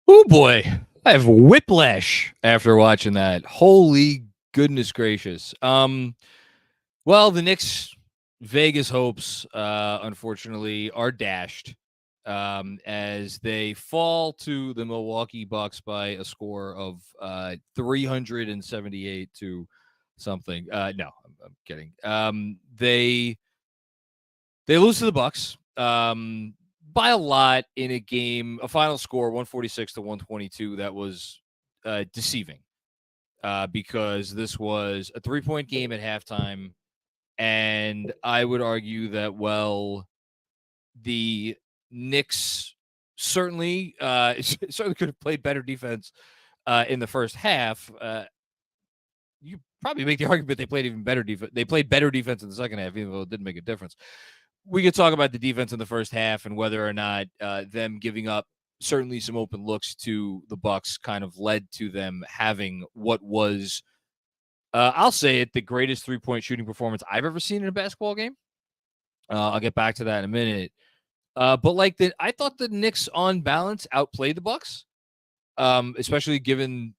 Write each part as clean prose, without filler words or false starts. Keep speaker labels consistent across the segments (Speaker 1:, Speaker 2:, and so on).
Speaker 1: Oh boy, I have whiplash after watching that. Holy goodness gracious. Well, the Knicks Vegas hopes unfortunately are dashed as they fall to the Milwaukee Bucks by a score of 378 to something. No, I'm kidding. They lose to the Bucks by a lot in a game, a final score 146 to 122. That was deceiving because this was a 3-point game at halftime. And I would argue that, well, the Knicks certainly certainly could have played better defense in the first half. You probably make the argument they played even better defense. They played better defense in the second half, even though it didn't make a difference. We could talk about the defense in the first half and whether or not them giving up certainly some open looks to the Bucks kind of led to them having what was, I'll say it, the greatest 3-point shooting performance I've ever seen in a basketball game. I'll get back to that in a minute. But I thought the Knicks on balance outplayed the Bucks, especially given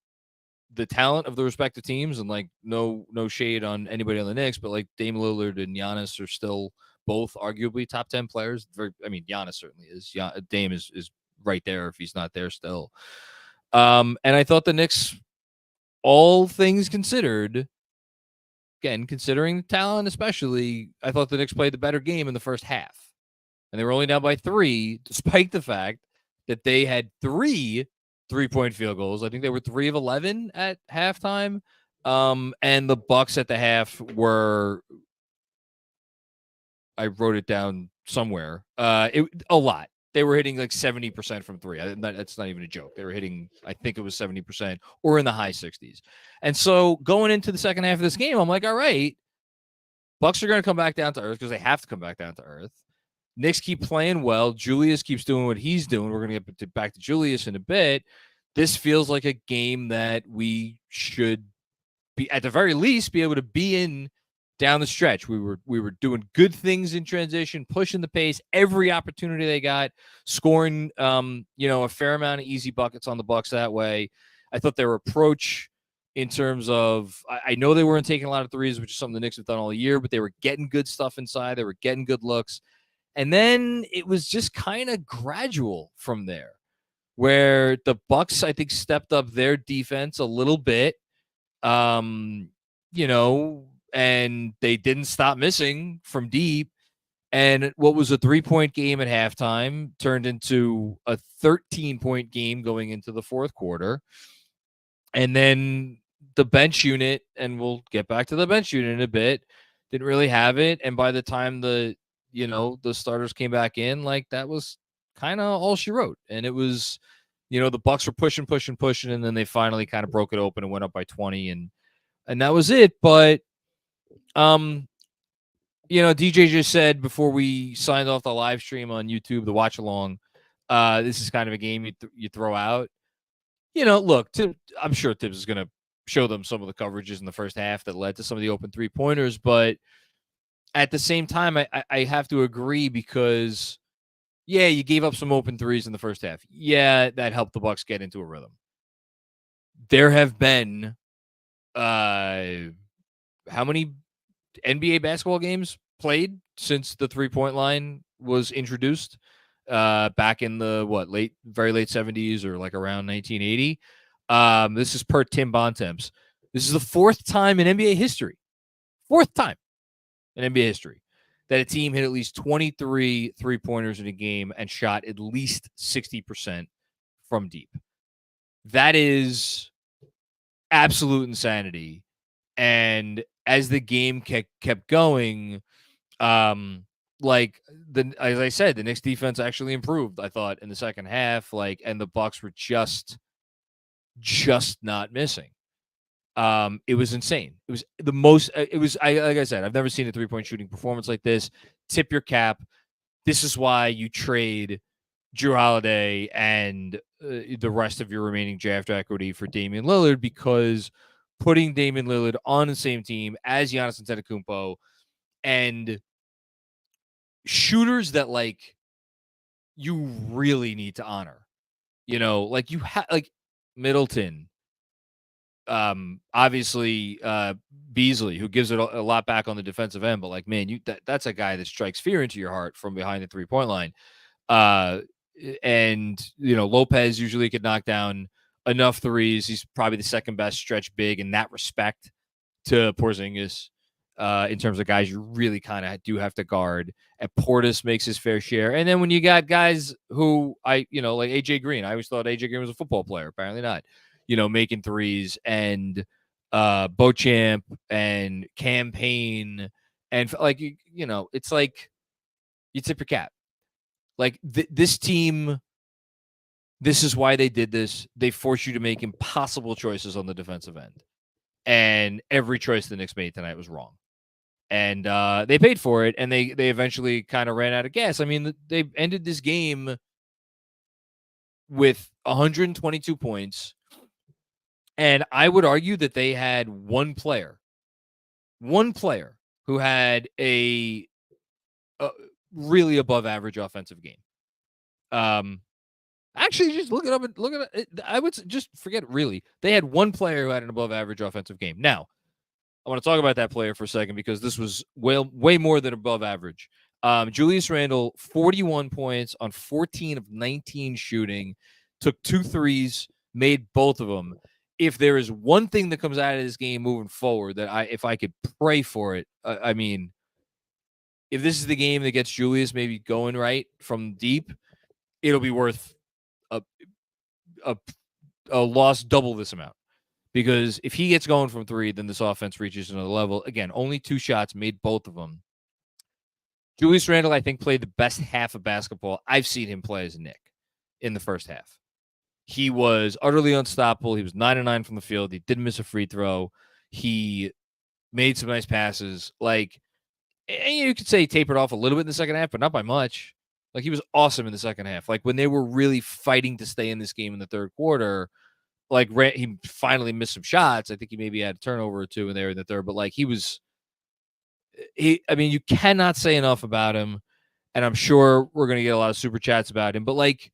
Speaker 1: the talent of the respective teams, and no shade on anybody on the Knicks, but Dame Lillard and Giannis are still both arguably top 10 players. Giannis certainly is. Dame is right there if he's not there still. And I thought the Knicks, all things considered, again, considering the talent especially, I thought the Knicks played the better game in the first half. And they were only down by 3, despite the fact that they had 3 3-point field goals. I think they were 3 of 11 at halftime. And the Bucks at the half were, I wrote it down somewhere, a lot. They were hitting 70% from 3. That's not even a joke. They were hitting, I think it was 70% or in the high 60s. And so going into the second half of this game, I'm like, all right, Bucks are going to come back down to earth because they have to come back down to earth. Knicks keep playing well. Julius keeps doing what he's doing. We're going to get back to Julius in a bit. This feels like a game that we should be, at the very least, be able to be in down the stretch. We were doing good things in transition, pushing the pace, every opportunity they got, scoring a fair amount of easy buckets on the Bucks that way. I thought their approach in terms of, I know they weren't taking a lot of threes, which is something the Knicks have done all year, but they were getting good stuff inside. They were getting good looks. And then it was just kind of gradual from there, where the Bucks, I think, stepped up their defense a little bit, and they didn't stop missing from deep. And what was a 3-point game at halftime turned into a 13-point game going into the fourth quarter. And then the bench unit, and we'll get back to the bench unit in a bit, didn't really have it. And by the time the starters came back in, that was kind of all she wrote. And it was, the Bucks were pushing, and then they finally kind of broke it open and went up by 20, and that was it. But, DJ just said before we signed off the live stream on YouTube, the watch along, this is kind of a game you throw out. Look, I'm sure Tibbs is going to show them some of the coverages in the first half that led to some of the open 3-pointers, but at the same time, I have to agree because, yeah, you gave up some open threes in the first half. Yeah, that helped the Bucks get into a rhythm. There have been how many NBA basketball games played since the 3-point line was introduced back in the very late 70s or around 1980. This is per Tim Bontemps. This is the 4th time in NBA history. 4th time in NBA history that a team hit at least 23 3-pointers in a game and shot at least 60% from deep. That is absolute insanity. And as the game kept going, as I said, the Knicks defense actually improved, I thought, in the second half, and the Bucks were just not missing. It was insane. It was the most, like I said, I've never seen a 3-point shooting performance like this. Tip your cap. This is why you trade Jrue Holiday and the rest of your remaining draft equity for Damian Lillard, because putting Damian Lillard on the same team as Giannis Antetokounmpo and shooters that you really need to honor. Like you have like Middleton, obviously Beasley, who gives it a lot back on the defensive end, but like, man, that's a guy that strikes fear into your heart from behind the 3-point line. And Lopez usually could knock down enough threes. He's probably the second best stretch big in that respect to Porzingis, in terms of guys you really kind of do have to guard. And Portis makes his fair share. And then when you got guys who like AJ Green, I always thought AJ Green was a football player. Apparently not. Making threes, and Beauchamp and Campaign, and like it's like you tip your cap. Like this team, this is why they did this. They force you to make impossible choices on the defensive end. And every choice the Knicks made tonight was wrong. And they paid for it, and they eventually kind of ran out of gas. I mean, they ended this game with 122 points. And I would argue that they had one player who had a really above average offensive game. Actually, just look at it. I would just forget it, really. They had one player who had an above average offensive game. Now, I want to talk about that player for a second, because this was way more than above average. Julius Randle, 41 points on 14 of 19 shooting, took 2 threes, made both of them. If there is one thing that comes out of this game moving forward that if I could pray for it, I mean, if this is the game that gets Julius maybe going right from deep, it'll be worth a loss double this amount. Because if he gets going from 3, then this offense reaches another level. Again, only 2 shots, made both of them. Julius Randle, I think, played the best half of basketball I've seen him play as a Knick in the first half. He was utterly unstoppable. He was 9-9 from the field. He didn't miss a free throw. He made some nice passes. Like, and you could say he tapered off a little bit in the second half, but not by much. Like, he was awesome in the second half. Like, when they were really fighting to stay in this game in the third quarter, like, he finally missed some shots. I think he maybe had a turnover or 2 in there in the third, but like, I mean, you cannot say enough about him. And I'm sure we're going to get a lot of super chats about him, but like,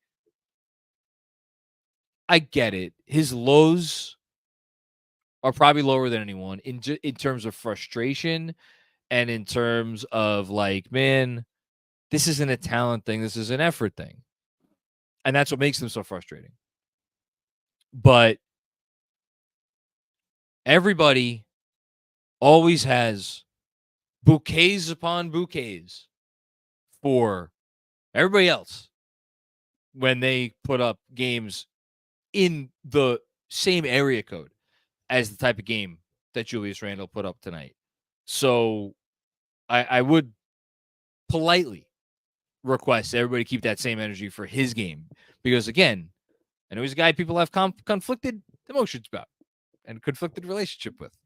Speaker 1: I get it. His lows are probably lower than anyone in terms of frustration, and in terms of like, man, this isn't a talent thing. This is an effort thing. And that's what makes them so frustrating. But everybody always has bouquets upon bouquets for everybody else when they put up games in the same area code as the type of game that Julius Randle put up tonight. So I would politely request everybody keep that same energy for his game, because again, I know he's a guy people have conflicted emotions about and conflicted relationship with.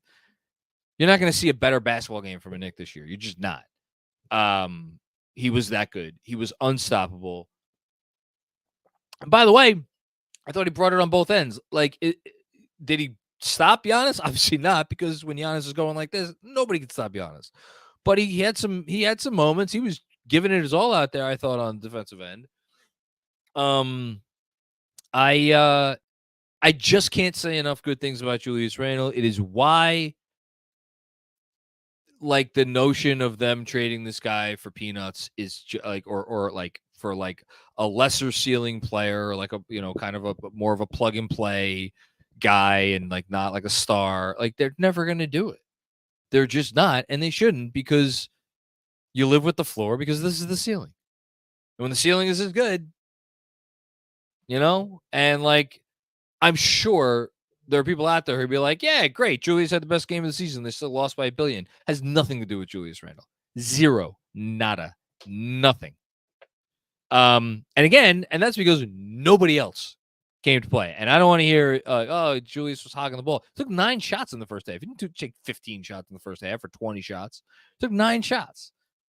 Speaker 1: You're not going to see a better basketball game from a Knick this year. You're just not. He was that good. He was unstoppable. And by the way, I thought he brought it on both ends. Like, did he stop Giannis? Obviously not, because when Giannis is going like this, nobody can stop Giannis. But he had some moments. He was giving it his all out there, I thought, on the defensive end. I just can't say enough good things about Julius Randle. It is why, like, the notion of them trading this guy for peanuts is like, or like for like a lesser ceiling player, or like a, kind of a more of a plug and play guy, and like not like a star. Like, they're never going to do it. They're just not, and they shouldn't, because you live with the floor, because this is the ceiling. And when the ceiling is as good, and like, I'm sure there are people out there who'd be like, yeah, great, Julius had the best game of the season. They still lost by $1 billion. Has nothing to do with Julius Randle. Zero. Nada. Nothing. And again, and that's because nobody else came to play. And I don't want to hear, oh, Julius was hogging the ball. Took 9 shots in the first half. He didn't take 15 shots in the first half or 20 shots. Took 9 shots.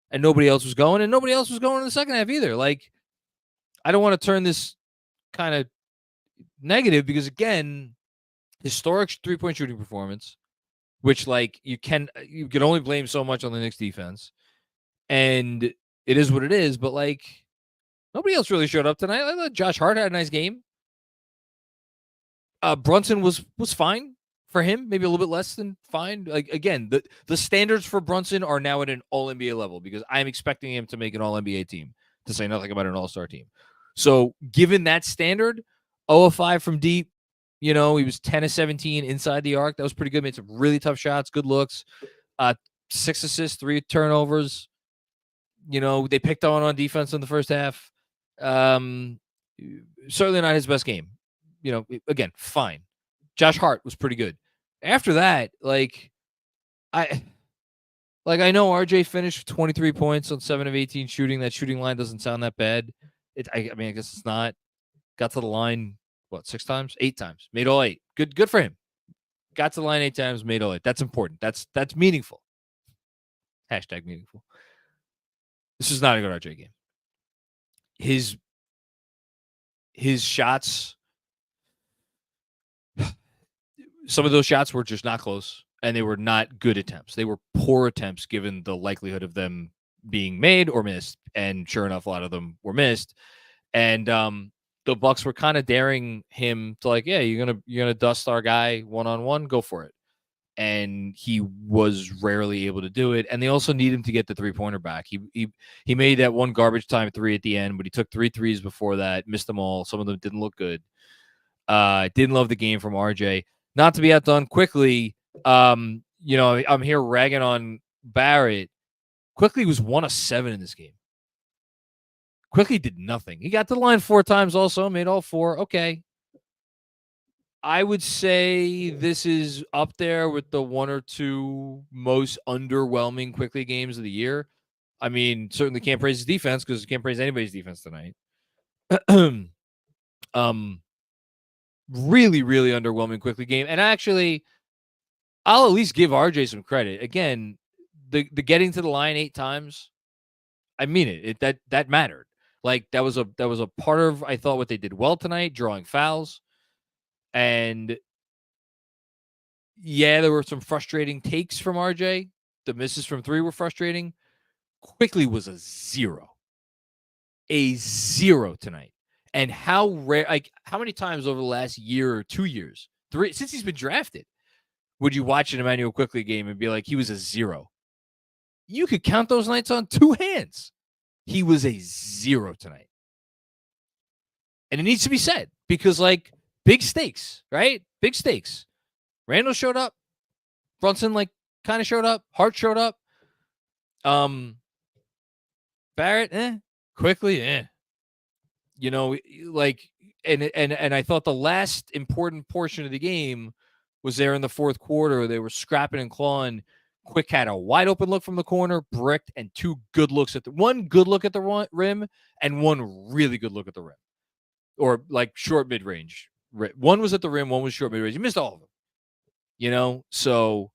Speaker 1: And nobody else was going, and nobody else was going in the second half either. Like, I don't want to turn this kind of negative, because again, historic 3-point shooting performance, which, like, you can only blame so much on the Knicks defense, and it is what it is. But like, nobody else really showed up tonight. I thought Josh Hart had a nice game. Brunson was fine for him, maybe a little bit less than fine. Like, again, the standards for Brunson are now at an All-NBA level because I'm expecting him to make an All-NBA team, to say nothing about an All-Star team. So given that standard, 0 of 5 from deep, he was 10 of 17 inside the arc. That was pretty good. Made some really tough shots, good looks. 6 assists, 3 turnovers. They picked on defense in the first half. Certainly not his best game. Again, fine. Josh Hart was pretty good. After that, I know RJ finished 23 points on 7 of 18 shooting. That shooting line doesn't sound that bad. I guess it's not. Got to the line, 6 times? 8 times. Made all 8. Good for him. Got to the line 8 times, made all 8. That's important. That's meaningful. Hashtag meaningful. This is not a good RJ game. His shots, some of those shots were just not close, and they were not good attempts. They were poor attempts given the likelihood of them being made or missed, and sure enough, a lot of them were missed. And the Bucks were kind of daring him to you're gonna dust our guy one-on-one, go for it. And he was rarely able to do it. And they also need him to get the 3-pointer back. He made that one garbage time 3 at the end, but he took 3 threes before that, missed them all. Some of them didn't look good. Didn't love the game from RJ. Not to be outdone quickly. I'm here ragging on Barrett. Quickly was 1 of 7 in this game. Quickly did nothing. He got to the line 4 times also, made all 4. Okay. I would say this is up there with the 1 or 2 most underwhelming Quickly games of the year. I mean, certainly can't praise his defense because you can't praise anybody's defense tonight. Really, really underwhelming Quickly game. And actually, I'll at least give RJ some credit. Again, the getting to the line 8 times, I mean it. That mattered. That was a part of, I thought, what they did well tonight, drawing fouls. And yeah, there were some frustrating takes from RJ. The misses from 3 were frustrating. Quickly was a 0. A 0 tonight. And how rare, how many times over the last year or 2 years, 3, since he's been drafted, would you watch an Emmanuel Quickly game and be like, he was a 0? You could count those nights on 2 hands. He was a 0 tonight. And it needs to be said because, big stakes, right? Big stakes. Randall showed up. Brunson, kind of showed up. Hart showed up. Barrett, Quickly, and I thought the last important portion of the game was there in the fourth quarter. They were scrapping and clawing. Quick had a wide open look from the corner, bricked, and 2 good looks one good look at the rim and 1 really good look at the rim. Or short mid-range. One was at the rim, 1 was short mid-range. He missed all of them. So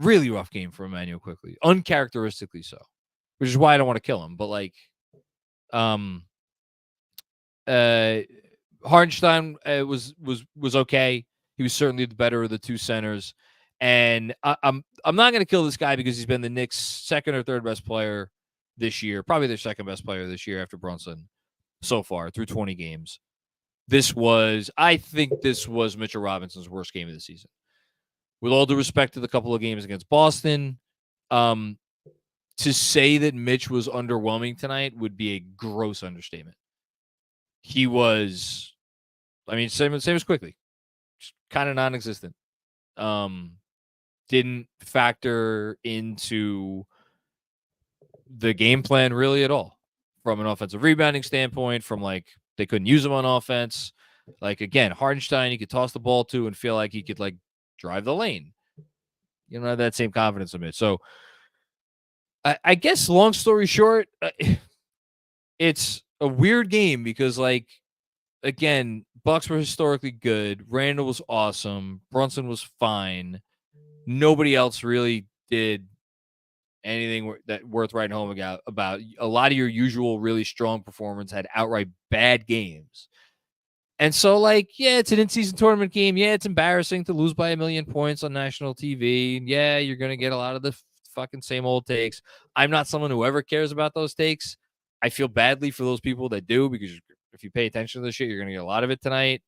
Speaker 1: really rough game for Emmanuel Quickly. Uncharacteristically so. Which is why I don't want to kill him. But Hartenstein was okay. He was certainly the better of the 2 centers. And I'm not going to kill this guy because he's been the Knicks' second or third best player this year. Probably their second best player this year after Brunson so far through 20 games. I think this was Mitchell Robinson's worst game of the season. With all due respect to the couple of games against Boston, to say that Mitch was underwhelming tonight would be a gross understatement. He was, same as Quickly, kind of non-existent. Didn't factor into the game plan really at all from an offensive rebounding standpoint, from they couldn't use him on offense. Again, Hartenstein, you could toss the ball to and feel like he could drive the lane. You don't have that same confidence in it. So I guess long story short, it's a weird game because again, Bucks were historically good. Randall was awesome. Brunson was fine. Nobody else really did anything that worth writing home about. A lot of your usual really strong performance had outright bad games. And so, yeah, it's an in-season tournament game. Yeah, it's embarrassing to lose by 1 million points on national TV. And yeah, you're going to get a lot of the fucking same old takes. I'm not someone who ever cares about those takes. I feel badly for those people that do because if you pay attention to this shit, you're going to get a lot of it tonight.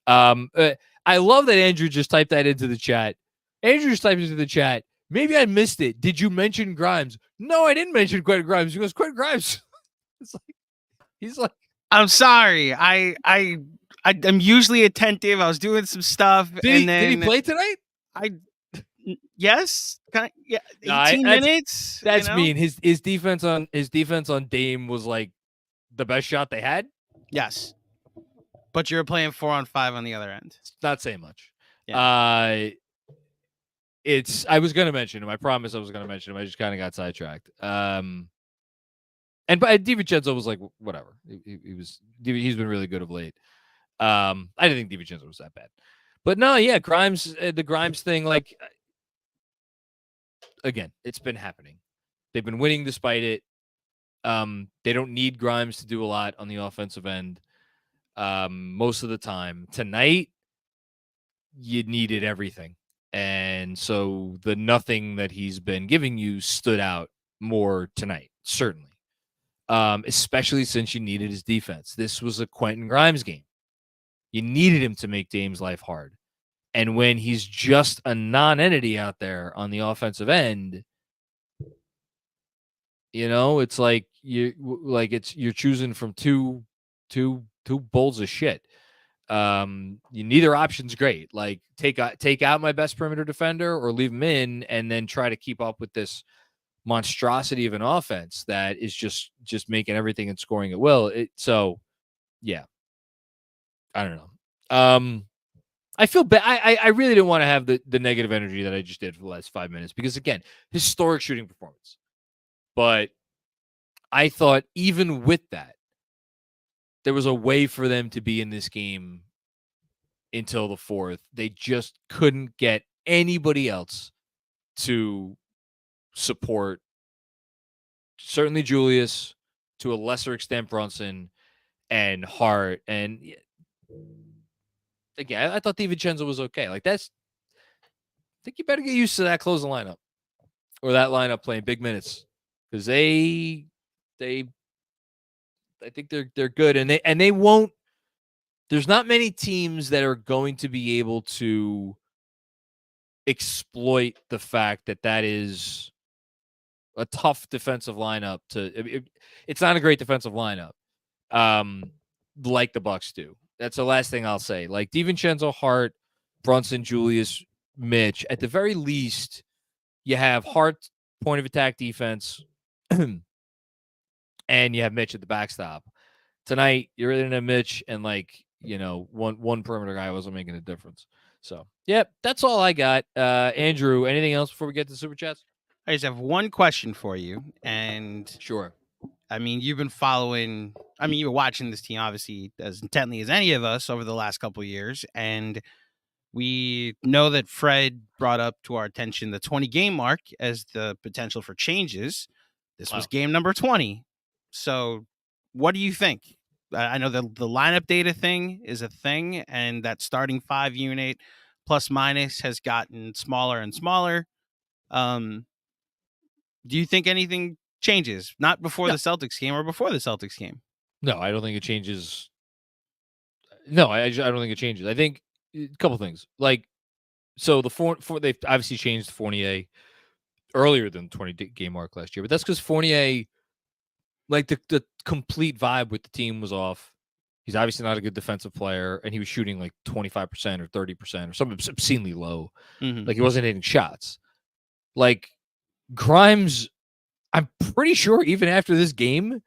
Speaker 1: I love that Andrew just typed that into the chat. Andrew just typed into the chat. Maybe I missed it. Did you mention Grimes? No, I didn't mention Quentin Grimes. He goes, Quentin Grimes. It's like, he's like,
Speaker 2: I'm sorry. I'm usually attentive. I was doing some stuff,
Speaker 1: did he play tonight?
Speaker 2: Yes, yeah, 18
Speaker 1: no,
Speaker 2: minutes.
Speaker 1: That's mean. His defense on Dame was like the best shot they had.
Speaker 2: Yes, but you're playing 4-on-5 on the other end.
Speaker 1: It's not saying much.
Speaker 2: Yeah.
Speaker 1: I was going to mention him. I promise I was going to mention him. I just kind of got sidetracked. And DiVincenzo was like, whatever. He's been really good of late. I didn't think DiVincenzo was that bad. But no, yeah, Grimes, the Grimes thing, like, again, it's been happening. They've been winning despite it. They don't need Grimes to do a lot on the offensive end most of the time. Tonight, you needed everything. And so the nothing that he's been giving you stood out more tonight, certainly. Especially since you needed his defense. This was a Quentin Grimes game. You needed him to make Dame's life hard. And when he's just a non-entity out there on the offensive end, it's like you're choosing from two bowls of shit. Neither option's great. Like take out my best perimeter defender or leave him in, and then try to keep up with this monstrosity of an offense that is just making everything and scoring at will. So yeah, I don't know. I feel bad. I really didn't want to have the negative energy that I just did for the last 5 minutes because, again, historic shooting performance. But I thought even with that, there was a way for them to be in this game until the fourth. They just couldn't get anybody else to support, certainly Julius, to a lesser extent Brunson and Hart. And again, I thought DiVincenzo was okay. Like I think you better get used to that closing lineup or that lineup playing big minutes because I think they're good and they won't. There's not many teams that are going to be able to exploit the fact that is a tough defensive lineup. It's not a great defensive lineup, like the Bucks do. That's the last thing I'll say. Like DiVincenzo, Hart, Brunson, Julius, Mitch. At the very least, you have Hart point of attack defense, and you have Mitch at the backstop. Tonight, you're in a Mitch and one perimeter guy wasn't making a difference. So, yeah, that's all I got. Andrew, anything else before we get to Super Chats?
Speaker 2: I just have one question for you. And
Speaker 1: sure.
Speaker 2: I mean, you've been following, you were watching this team, obviously, as intently as any of us over the last couple of years. And we know that Fred brought up to our attention the 20-game mark as the potential for changes. This was game number 20. So what do you think? I know the lineup data thing is a thing, and that starting 5 unit plus minus has gotten smaller and smaller. Do you think anything changes? Not before the Celtics game or before the Celtics game?
Speaker 1: No, I don't think it changes. No, I don't think it changes. I think a couple things. So they've obviously changed Fournier earlier than the 20-game mark last year, but that's because Fournier, the complete vibe with the team was off. He's obviously not a good defensive player, and he was shooting 25% or 30% or something obscenely low.
Speaker 2: Mm-hmm.
Speaker 1: He wasn't hitting shots. Grimes, I'm pretty sure even after this game,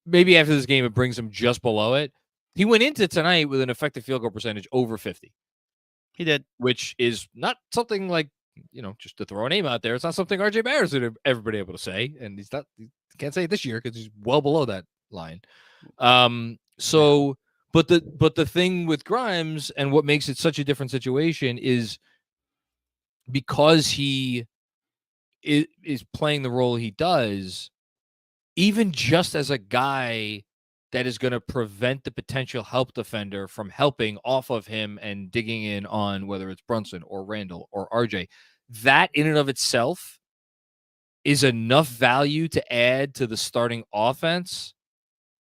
Speaker 1: maybe after this game, it brings him just below it. He went into tonight with an effective field goal percentage over 50.
Speaker 2: He did.
Speaker 1: Which is not something just to throw a name out there. It's not something RJ Barrett's would have ever been able to say. And he can't say it this year because he's well below that line. But the thing with Grimes and what makes it such a different situation is because he is playing the role he does, even just as a guy that is going to prevent the potential help defender from helping off of him and digging in on whether it's Brunson or Randall or RJ, that in and of itself is enough value to add to the starting offense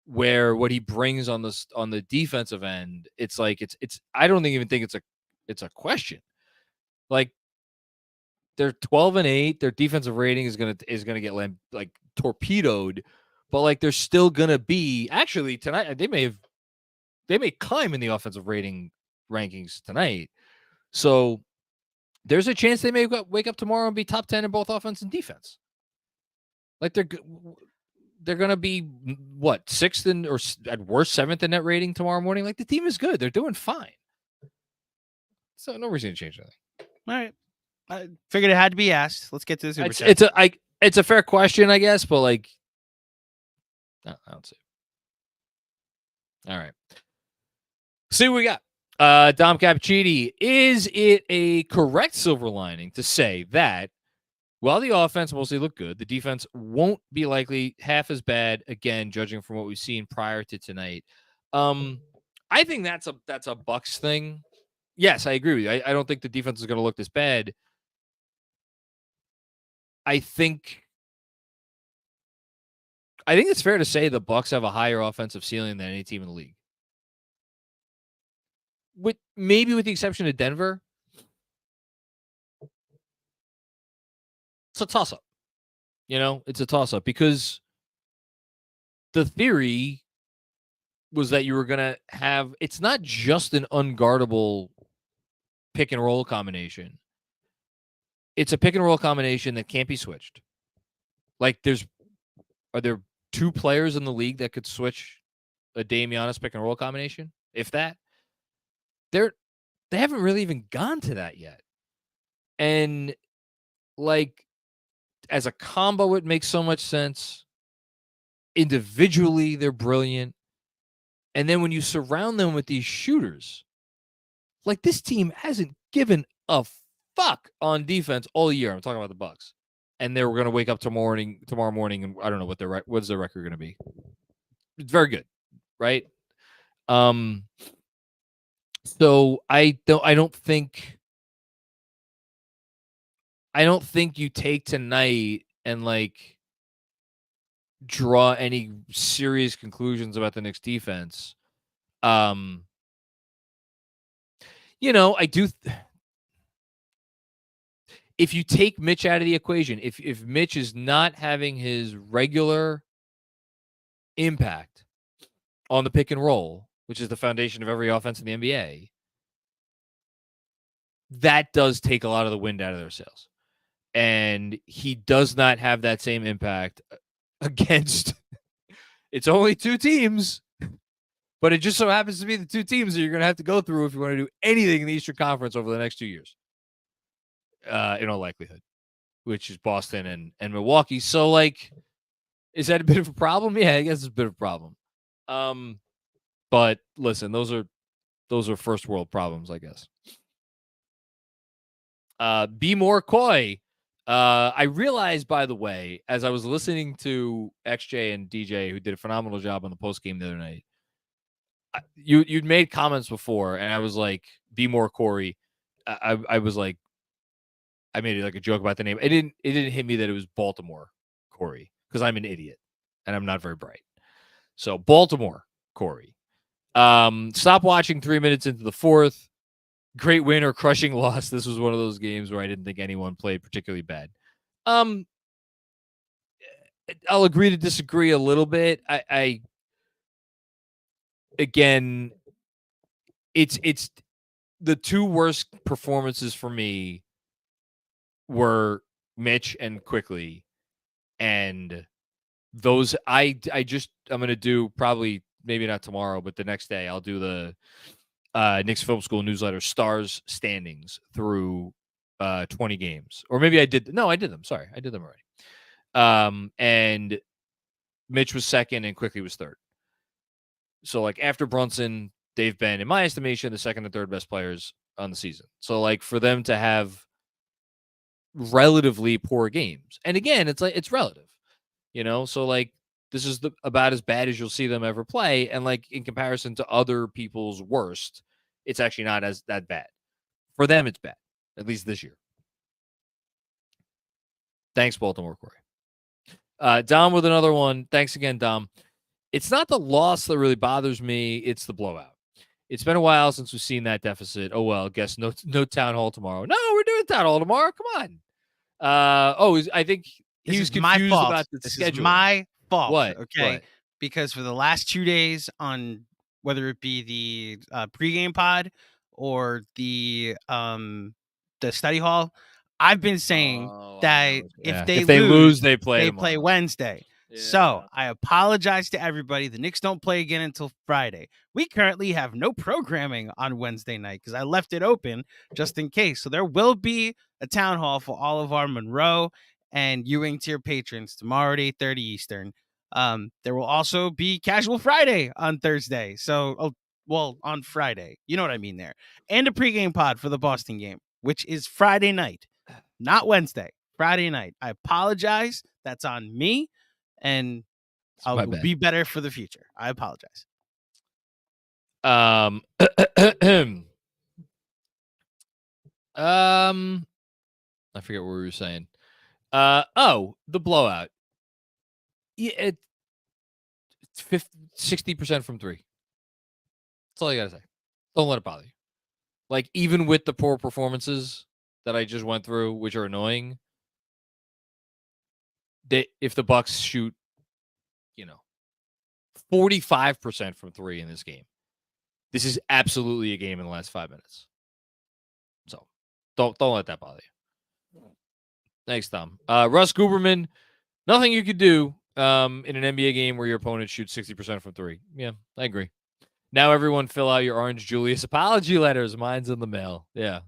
Speaker 1: where what he brings on the defensive end, it's like it's I don't even think it's a question. Like they're 12-8, their defensive rating is gonna get like torpedoed, but like they're still gonna be actually tonight. They may climb in the offensive rating rankings tonight. So there's a chance they may wake up tomorrow and be top 10 in both offense and defense. Like they're going to be what, sixth or at worst seventh in net rating tomorrow morning. Like the team is good. They're doing fine. So no reason to change anything.
Speaker 2: All right. I figured it had to be asked. Let's get to this.
Speaker 1: It's a fair question, I guess, but like, I don't see. All right. See what we got. Dom Cappuccini, is it a correct silver lining to say that while the offense mostly looked good, the defense won't be likely half as bad again, judging from what we've seen prior to tonight? I think that's a Bucks thing. Yes, I agree with you. I don't think the defense is going to look this bad. I think it's fair to say the Bucks have a higher offensive ceiling than any team in the league. With the exception of Denver. It's a toss-up. It's a toss-up because the theory was that you were going to have, it's not just an unguardable pick and roll combination. It's a pick and roll combination that can't be switched. Like are there two players in the league that could switch a Dame Giannis pick and roll combination? If that, they haven't really even gone to that yet. And like, as a combo, it makes so much sense. Individually, they're brilliant. And then when you surround them with these shooters, like this team hasn't given a fuck on defense all year. I'm talking about the Bucks. And they're going to wake up tomorrow morning, and I don't know what's their record going to be. It's very good, right? So I don't think you take tonight and like draw any serious conclusions about the Knicks defense. I do. If you take Mitch out of the equation, if Mitch is not having his regular impact on the pick and roll, which is the foundation of every offense in the NBA, that does take a lot of the wind out of their sails. And he does not have that same impact against, it's only two teams, but it just so happens to be the two teams that you're going to have to go through if you want to do anything in the Eastern Conference over the next 2 years. In all likelihood, which is Boston and Milwaukee. So, like, is that a bit of a problem? Yeah, I guess it's a bit of a problem. But listen, those are first world problems, I guess. Be more coy. I realized, by the way, as I was listening to XJ and DJ, who did a phenomenal job on the post game the other night, you'd made comments before, and I was like, "Be more Corey." I was like, I made it like a joke about the name. It didn't hit me that it was Baltimore Corey, because I'm an idiot and I'm not very bright. So Baltimore Corey. Stop watching 3 minutes into the fourth. Great win or crushing loss. This was one of those games where I didn't think anyone played particularly bad. I'll agree to disagree a little bit. Again, it's the two worst performances for me were Mitch and Quickly, and those I'm going to do, probably maybe not tomorrow, but the next day I'll do the Knicks Film School newsletter stars standings through 20 games, or maybe I did them. Sorry, I did them already. And Mitch was second and Quickly was third. So like after Brunson, they've been, in my estimation, the second and third best players on the season. So like for them to have relatively poor games, and again, it's like, it's relative, so like this is about as bad as you'll see them ever play, and like in comparison to other people's worst, it's actually not that bad. For them, it's bad, at least this year. Thanks, Baltimore Corey. Dom with another one. Thanks again, Dom. it's not the loss that really bothers me. It's the blowout. It's been a while since we've seen that deficit. Oh, well, guess no town hall tomorrow. No, we're doing town hall tomorrow. Come on. I think he was confused about the schedule.
Speaker 2: This is my fault.
Speaker 1: What?
Speaker 2: Okay.
Speaker 1: What?
Speaker 2: Because for the last 2 days on whether it be the pregame pod or the study hall, I've been saying that if they lose, they play Wednesday. Yeah. So I apologize to everybody. The Knicks don't play again until Friday. We currently have no programming on Wednesday night because I left it open just in case. So there will be a town hall for all of our Monroe and Ewing tier patrons tomorrow at 8:30 Eastern. There will also be Casual Friday on Thursday. So, on Friday. You know what I mean there. And a pregame pod for the Boston game, which is Friday night, not Wednesday. Friday night. I apologize. That's on me. And I'll be better for the future. I apologize.
Speaker 1: I forget what we were saying. The blowout. Yeah, it's 60% from 3. That's all you gotta say. Don't let it bother you. Like, even with the poor performances that I just went through, which are annoying, if the Bucks shoot, 45% from 3 in this game, this is absolutely a game in the last 5 minutes. So don't let that bother you. Thanks, Tom. Russ Guberman, nothing you could do in an NBA game where your opponent shoots 60% from 3. Yeah, I agree. Now everyone fill out your Orange Julius apology letters. Mine's in the mail. Yeah,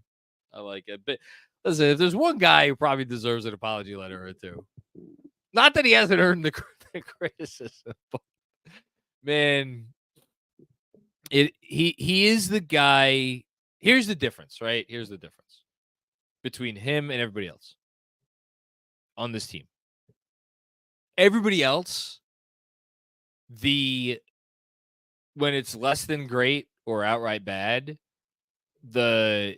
Speaker 1: I like it. But listen, if there's one guy who probably deserves an apology letter or two, not that he hasn't earned the criticism, but man, he is the guy. Here's the difference, right? Here's the difference between him and everybody else on this team. Everybody else, when it's less than great or outright bad, the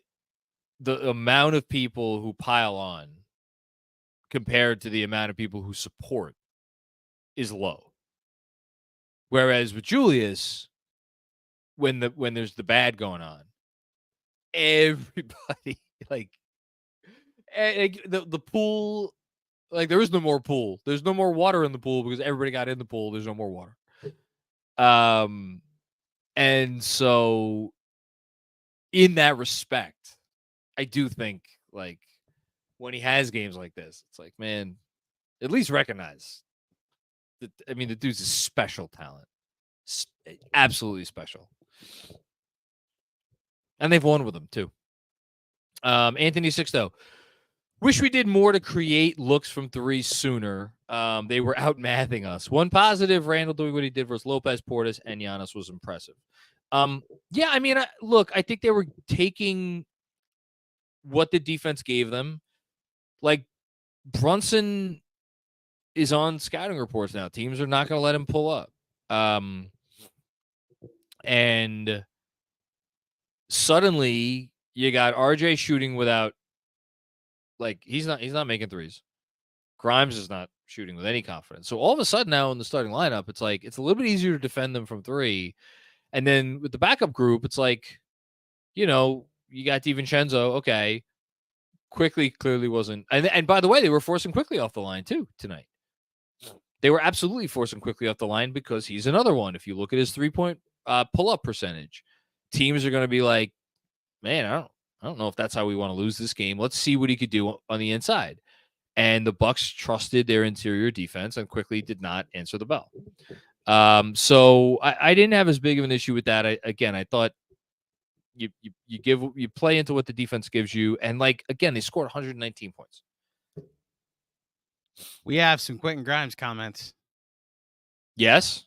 Speaker 1: amount of people who pile on compared to the amount of people who support is low. Whereas with Julius, when there's the bad going on, everybody the pool, there is no more pool. There's no more water in the pool because everybody got in the pool. There's no more water. And so in that respect, I do think when he has games like this, it's like, man, at least recognize that. I mean, the dude's a special talent, absolutely special, and they've won with him too. Anthony Sixto, wish we did more to create looks from 3 sooner. They were out-mathing us. One positive, Randall doing what he did versus Lopez, Portis, and Giannis was impressive. Yeah, I mean, I think they were taking what the defense gave them. Like, Brunson is on scouting reports now. Teams are not going to let him pull up. And suddenly you got RJ shooting without, he's not making threes. Grimes is not shooting with any confidence. So all of a sudden now in the starting lineup, it's it's a little bit easier to defend them from 3. And then with the backup group, it's you got DiVincenzo. Okay. Quickly clearly wasn't. And by the way, they were forcing Quickly off the line too tonight. They were absolutely forcing Quickly off the line because he's another one. If you look at his 3-point pull-up percentage, teams are going to be like, man, I don't know if that's how we want to lose this game. Let's see what he could do on the inside. And the Bucks trusted their interior defense and Quickly did not answer the bell. So I didn't have as big of an issue with that. I thought you play into what the defense gives you, and again, they scored 119 points.
Speaker 2: We have some Quentin Grimes comments.
Speaker 1: Yes.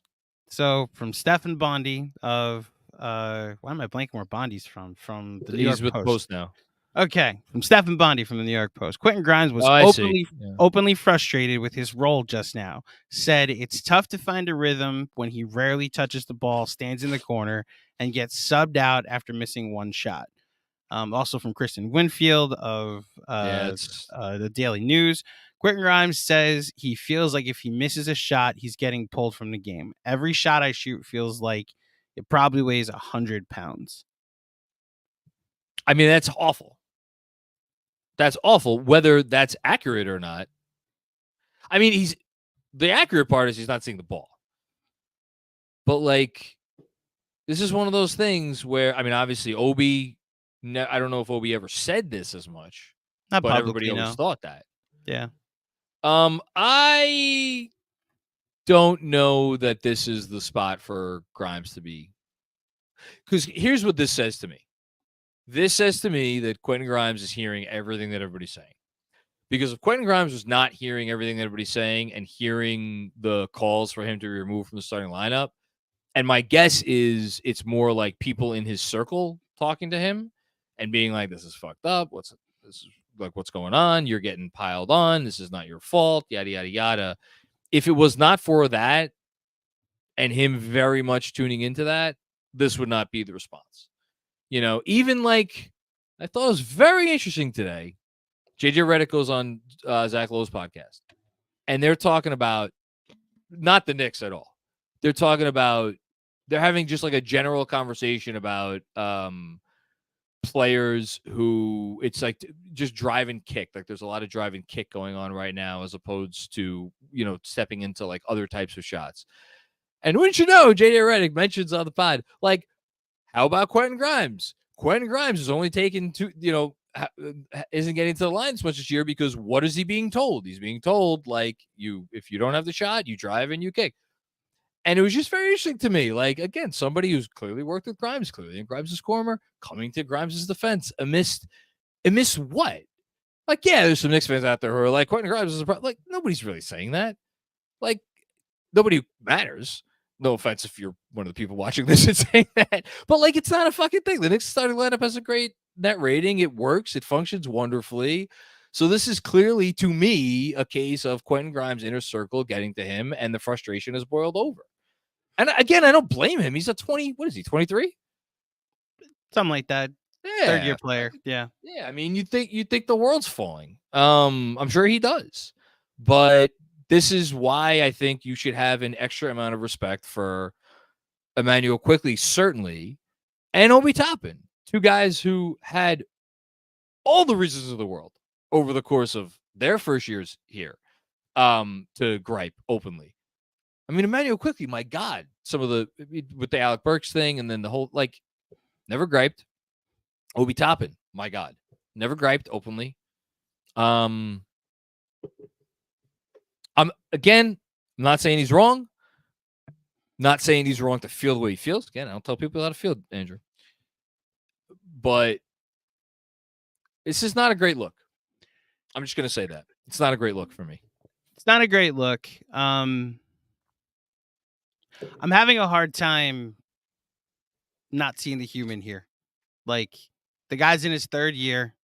Speaker 2: So from Stephen Bondi of why am I blanking where Bondi's from? From the New York
Speaker 1: with
Speaker 2: Post.
Speaker 1: Post now.
Speaker 2: Okay, from Stephen Bondi from the New York Post. Quentin Grimes was openly frustrated with his role just now. Said it's tough to find a rhythm when he rarely touches the ball, stands in the corner, and gets subbed out after missing one shot. Also from Kristen Winfield of the Daily News. Quentin Grimes says he feels like if he misses a shot, he's getting pulled from the game. Every shot I shoot feels like it probably weighs 100 pounds.
Speaker 1: I mean, that's awful. That's awful, whether that's accurate or not. I mean, the accurate part is he's not seeing the ball. But, like, this is one of those things where, I mean, obviously, Obi, I don't know if Obi ever said this as much,
Speaker 2: Not
Speaker 1: but
Speaker 2: publicly,
Speaker 1: everybody always thought that.
Speaker 2: Yeah.
Speaker 1: I don't know that this is the spot for Grimes to be. Because here's what this says to me. This says to me that Quentin Grimes is hearing everything that everybody's saying. Because if Quentin Grimes was not hearing everything that everybody's saying and hearing the calls for him to be removed from the starting lineup, and my guess is it's more like people in his circle talking to him and being like, this is fucked up. What's going on? You're getting piled on. This is not your fault. Yada, yada, yada. If it was not for that and him very much tuning into that, this would not be the response. You know, even like, I thought it was very interesting today. JJ Redick goes on Zach Lowe's podcast, and they're talking about not the Knicks at all. They're talking about, they're having just like a general conversation about players who it's like just drive and kick. Like there's a lot of drive and kick going on right now as opposed to, you know, stepping into like other types of shots. And wouldn't you know, JJ Redick mentions on the pod, like, how about Quentin Grimes? Quentin Grimes is only taken to, you know, isn't getting to the line as much this year because what is he being told? He's being told, like, if you don't have the shot, you drive and you kick. And it was just very interesting to me. Like, again, somebody who's clearly worked with Grimes, clearly in Grimes' corner, coming to Grimes' defense amidst what? Like, yeah, there's some Knicks fans out there who are like, Quentin Grimes is a problem. Like, nobody's really saying that. Like, nobody matters. No offense if you're one of the people watching this and saying that. But, like, it's not a fucking thing. The Knicks starting lineup has a great net rating. It works. It functions wonderfully. So this is clearly, to me, a case of Quentin Grimes' inner circle getting to him, and the frustration has boiled over. And again, I don't blame him. He's a 23?
Speaker 2: Something like that.
Speaker 1: Yeah.
Speaker 2: Third-year player. Yeah.
Speaker 1: Yeah, I mean, you think the world's falling. I'm sure he does. But this is why I think you should have an extra amount of respect for Emmanuel Quickley, certainly, and Obi Toppin, two guys who had all the reasons of the world over the course of their first years here to gripe openly. I mean, Emmanuel Quickley, my God, with the Alec Burks thing and then the whole, like, never griped. Obi Toppin, my God, never griped openly. I'm not saying he's wrong. Not saying he's wrong to feel the way he feels. Again, I don't tell people how to feel, Andrew. But this is not a great look. I'm just going to say that. It's not a great look for me.
Speaker 2: It's not a great look. I'm having a hard time not seeing the human here. Like, the guy's in his third year.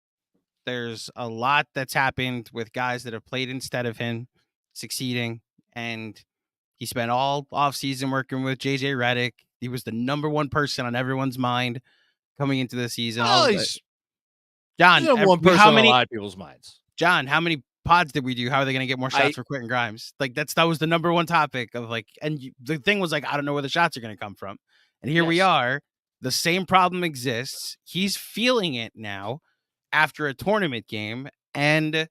Speaker 2: There's a lot that's happened with guys that have played instead of him succeeding. And he spent all offseason working with JJ Redick. He was the number one person on everyone's mind coming into the season. John,
Speaker 1: one person on a lot of people's minds.
Speaker 2: John, how many pods did we do? How are they going to get more shots for Quentin Grimes? Like, that was the number one topic of, like, and the thing was, like, I don't know where the shots are going to come from. And here we are. The same problem exists. He's feeling it now after a tournament game, and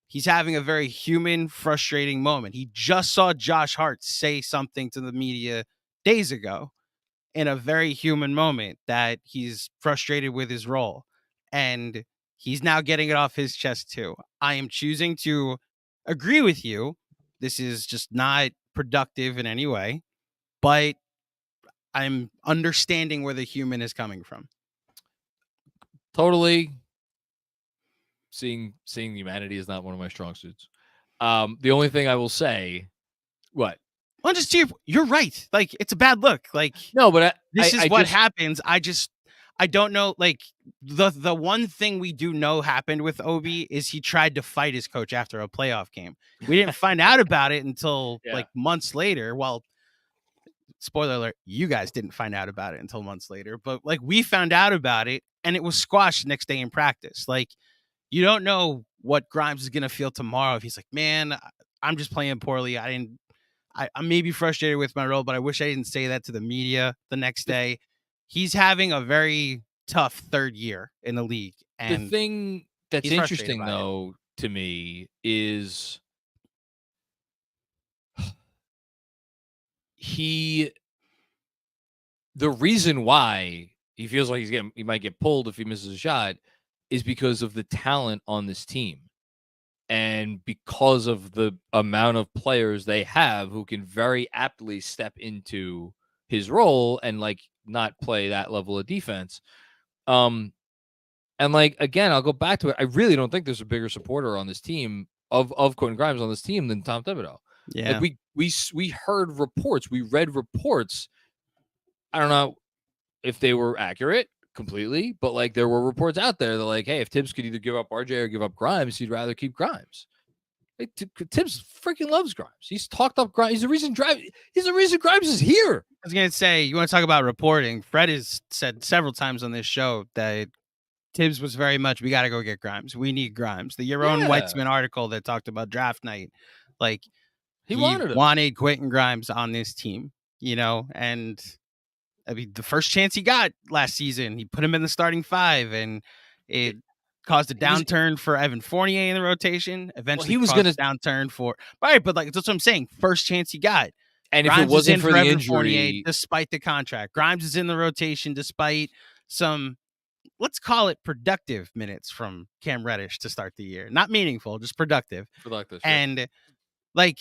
Speaker 2: he's having a very human, frustrating moment. He just saw Josh Hart say something to the media days ago in a very human moment that he's frustrated with his role. And he's now getting it off his chest too. I am choosing to agree with you. This is just not productive in any way, but I'm understanding where the human is coming from.
Speaker 1: Totally. Seeing humanity is not one of my strong suits. The only thing I will say, what?
Speaker 2: Well, just you're right. Like, it's a bad look. Like,
Speaker 1: no, but
Speaker 2: this is what happens. I don't know. Like, the one thing we do know happened with Obi is he tried to fight his coach after a playoff game. We didn't find out about it until like months later. Well, spoiler alert, you guys didn't find out about it until months later, but like, we found out about it and it was squashed the next day in practice. Like, you don't know what Grimes is gonna feel tomorrow if he's like, man, I'm just playing poorly. I may be frustrated with my role, but I wish I didn't say that to the media the next day. He's having a very tough third year in the league. And
Speaker 1: the thing that's
Speaker 2: he's frustrated
Speaker 1: interesting,
Speaker 2: by it.
Speaker 1: though, to me is the reason why he feels like he might get pulled if he misses a shot is because of the talent on this team. And because of the amount of players they have who can very aptly step into his role and like not play that level of defense. And like, again, I'll go back to it. I really don't think there's a bigger supporter on this team of Quentin Grimes on this team than Tom Thibodeau.
Speaker 2: Yeah.
Speaker 1: Like we heard reports, we read reports. I don't know if they were accurate completely, but like there were reports out there that like, hey, if Tibbs could either give up RJ or give up Grimes, he'd rather keep Grimes. Like, Tibbs freaking loves Grimes. He's talked up Grimes. He's the reason Grimes is here.
Speaker 2: I was gonna say, you want to talk about reporting? Fred has said several times on this show that Tibbs was very much, we got to go get Grimes. We need Grimes. The Yaron Weitzman article that talked about draft night, like
Speaker 1: he wanted
Speaker 2: Quentin Grimes on this team, you know, and I mean, the first chance he got last season, he put him in the starting five, and it caused a downturn for Evan Fournier in the rotation. Eventually, he was going to downturn for right, but like that's what I'm saying. First chance he got,
Speaker 1: and
Speaker 2: Grimes
Speaker 1: if it wasn't for the
Speaker 2: Evan
Speaker 1: injury,
Speaker 2: Fournier, despite the contract, Grimes is in the rotation despite some, let's call it productive minutes from Cam Reddish to start the year. Not meaningful, just productive.
Speaker 1: Sure.
Speaker 2: And like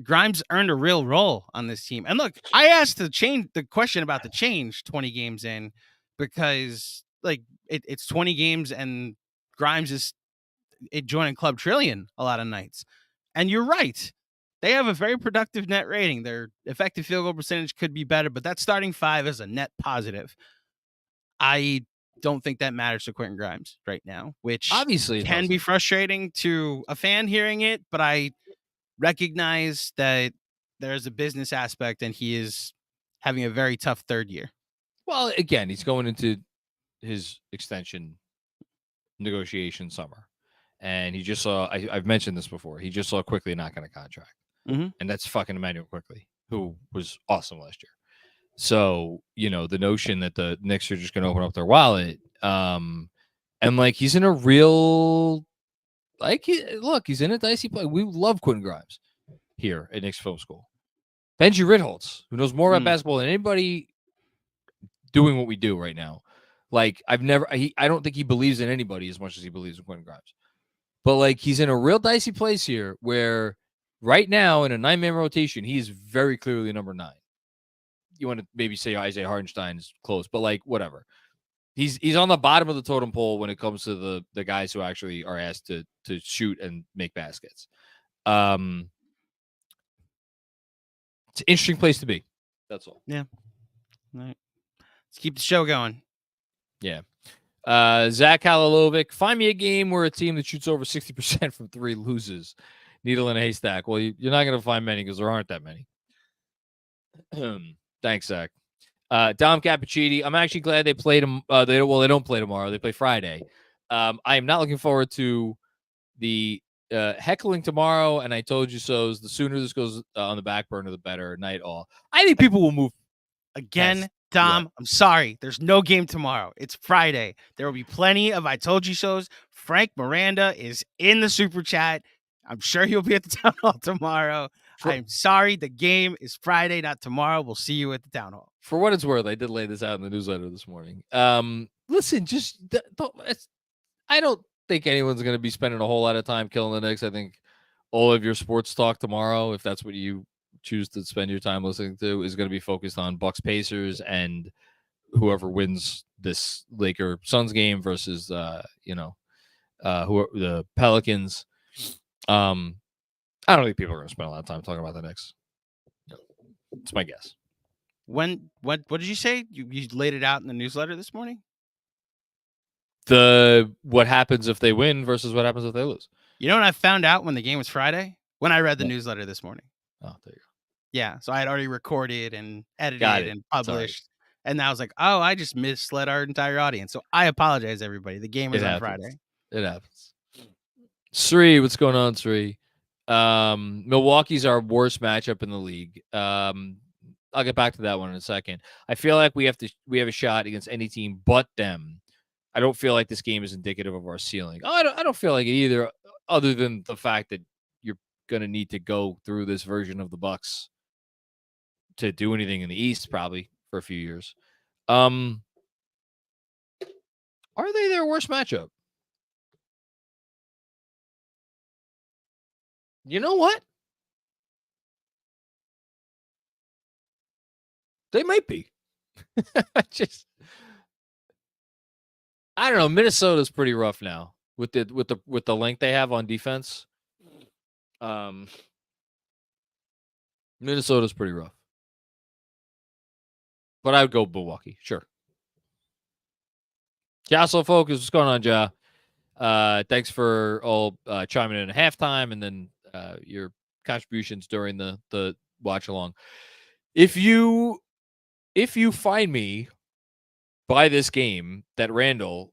Speaker 2: Grimes earned a real role on this team. And look, I asked the question about the change 20 games in because like it's 20 games and Grimes is joining Club Trillion a lot of nights. And you're right. They have a very productive net rating. Their effective field goal percentage could be better, but that starting five is a net positive. I don't think that matters to Quentin Grimes right now, which
Speaker 1: obviously
Speaker 2: can be frustrating to a fan hearing it, but I recognize that there's a business aspect and he is having a very tough third year.
Speaker 1: Well, again, he's going into his extension negotiation summer. And he just saw, I've mentioned this before, he just saw Quickly not going to contract.
Speaker 2: Mm-hmm.
Speaker 1: And that's fucking Emmanuel Quickly, who was awesome last year. So, you know, the notion that the Knicks are just going to open up their wallet, and like he's in a real, like, he's in a dicey play. We love Quentin Grimes here at Knicks Film School. Benji Ritholtz, who knows more about basketball than anybody doing what we do right now. Like, I don't think he believes in anybody as much as he believes in Quentin Grimes. But like, he's in a real dicey place here where right now in a 9-man rotation, he is very clearly number 9. You want to maybe say Isaiah Hartenstein is close, but like whatever. He's on the bottom of the totem pole when it comes to the guys who actually are asked to shoot and make baskets. It's an interesting place to be. That's all.
Speaker 2: Yeah. All right. Let's keep the show going.
Speaker 1: Yeah. Zach Halilovic, find me a game where a team that shoots over 60% from 3 loses. Needle in a haystack. Well, you're not going to find many because there aren't that many. Thanks, Zach. Dom Cappuccini, I'm actually glad they played them. They don't play tomorrow. They play Friday. I am not looking forward to the heckling tomorrow, and I told you so. The sooner this goes on the back burner, the better. Night all. I think people will move.
Speaker 2: Again, Dom, I'm sorry. There's no game tomorrow. It's Friday. There will be plenty of I told you so's. Frank Miranda is in the super chat. I'm sure he'll be at the town hall tomorrow. I'm sorry. The game is Friday, not tomorrow. We'll see you at the town hall.
Speaker 1: For what it's worth, I did lay this out in the newsletter this morning. Listen, I don't think anyone's going to be spending a whole lot of time killing the Knicks. I think all of your sports talk tomorrow, if that's what you choose to spend your time listening to, is going to be focused on Bucks Pacers and whoever wins this Laker Suns game versus the Pelicans. I don't think people are going to spend a lot of time talking about the Knicks. It's my guess.
Speaker 2: What did you say? You laid it out in the newsletter this morning?
Speaker 1: What happens if they win versus what happens if they lose.
Speaker 2: You know what I found out when the game was Friday? When I read the newsletter this morning.
Speaker 1: Oh, there you go.
Speaker 2: Yeah, so I had already recorded and edited and published. And I was like, oh, I just misled our entire audience. So I apologize, everybody. The game is on Friday.
Speaker 1: It happens. Sri, what's going on, Sri? Milwaukee's our worst matchup in the league. I'll get back to that one in a second. I feel like we have a shot against any team but them. I don't feel like this game is indicative of our ceiling. I don't feel like it either, other than the fact that you're gonna need to go through this version of the Bucks to do anything in the East, probably for a few years. Are they their worst matchup? You know what? They might be. Just I don't know. Minnesota's pretty rough now with the length they have on defense. Minnesota's pretty rough. But I would go Milwaukee, sure. Castle Focus, what's going on, Ja? Thanks for all chiming in at halftime and then your contributions during the watch along. If you find me by this game that Randall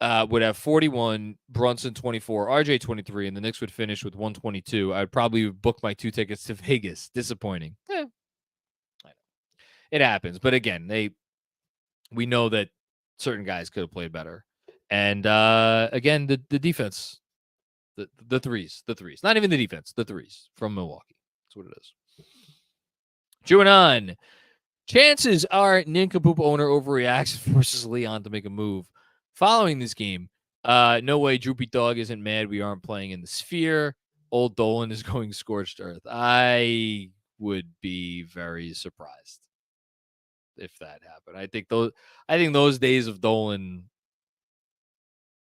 Speaker 1: would have 41, Brunson 24, RJ 23, and the Knicks would finish with 122, I would probably book my 2 tickets to Vegas. Disappointing. It happens. But again, we know that certain guys could have played better. And again, the defense, the threes. Not even the defense, the threes from Milwaukee. That's what it is. Chewing on. Chances are Nincompoop owner overreacts and forces Leon to make a move following this game. No way Droopy Dog isn't mad we aren't playing in the Sphere. Old Dolan is going scorched earth. I would be very surprised if that happened. I think those days of Dolan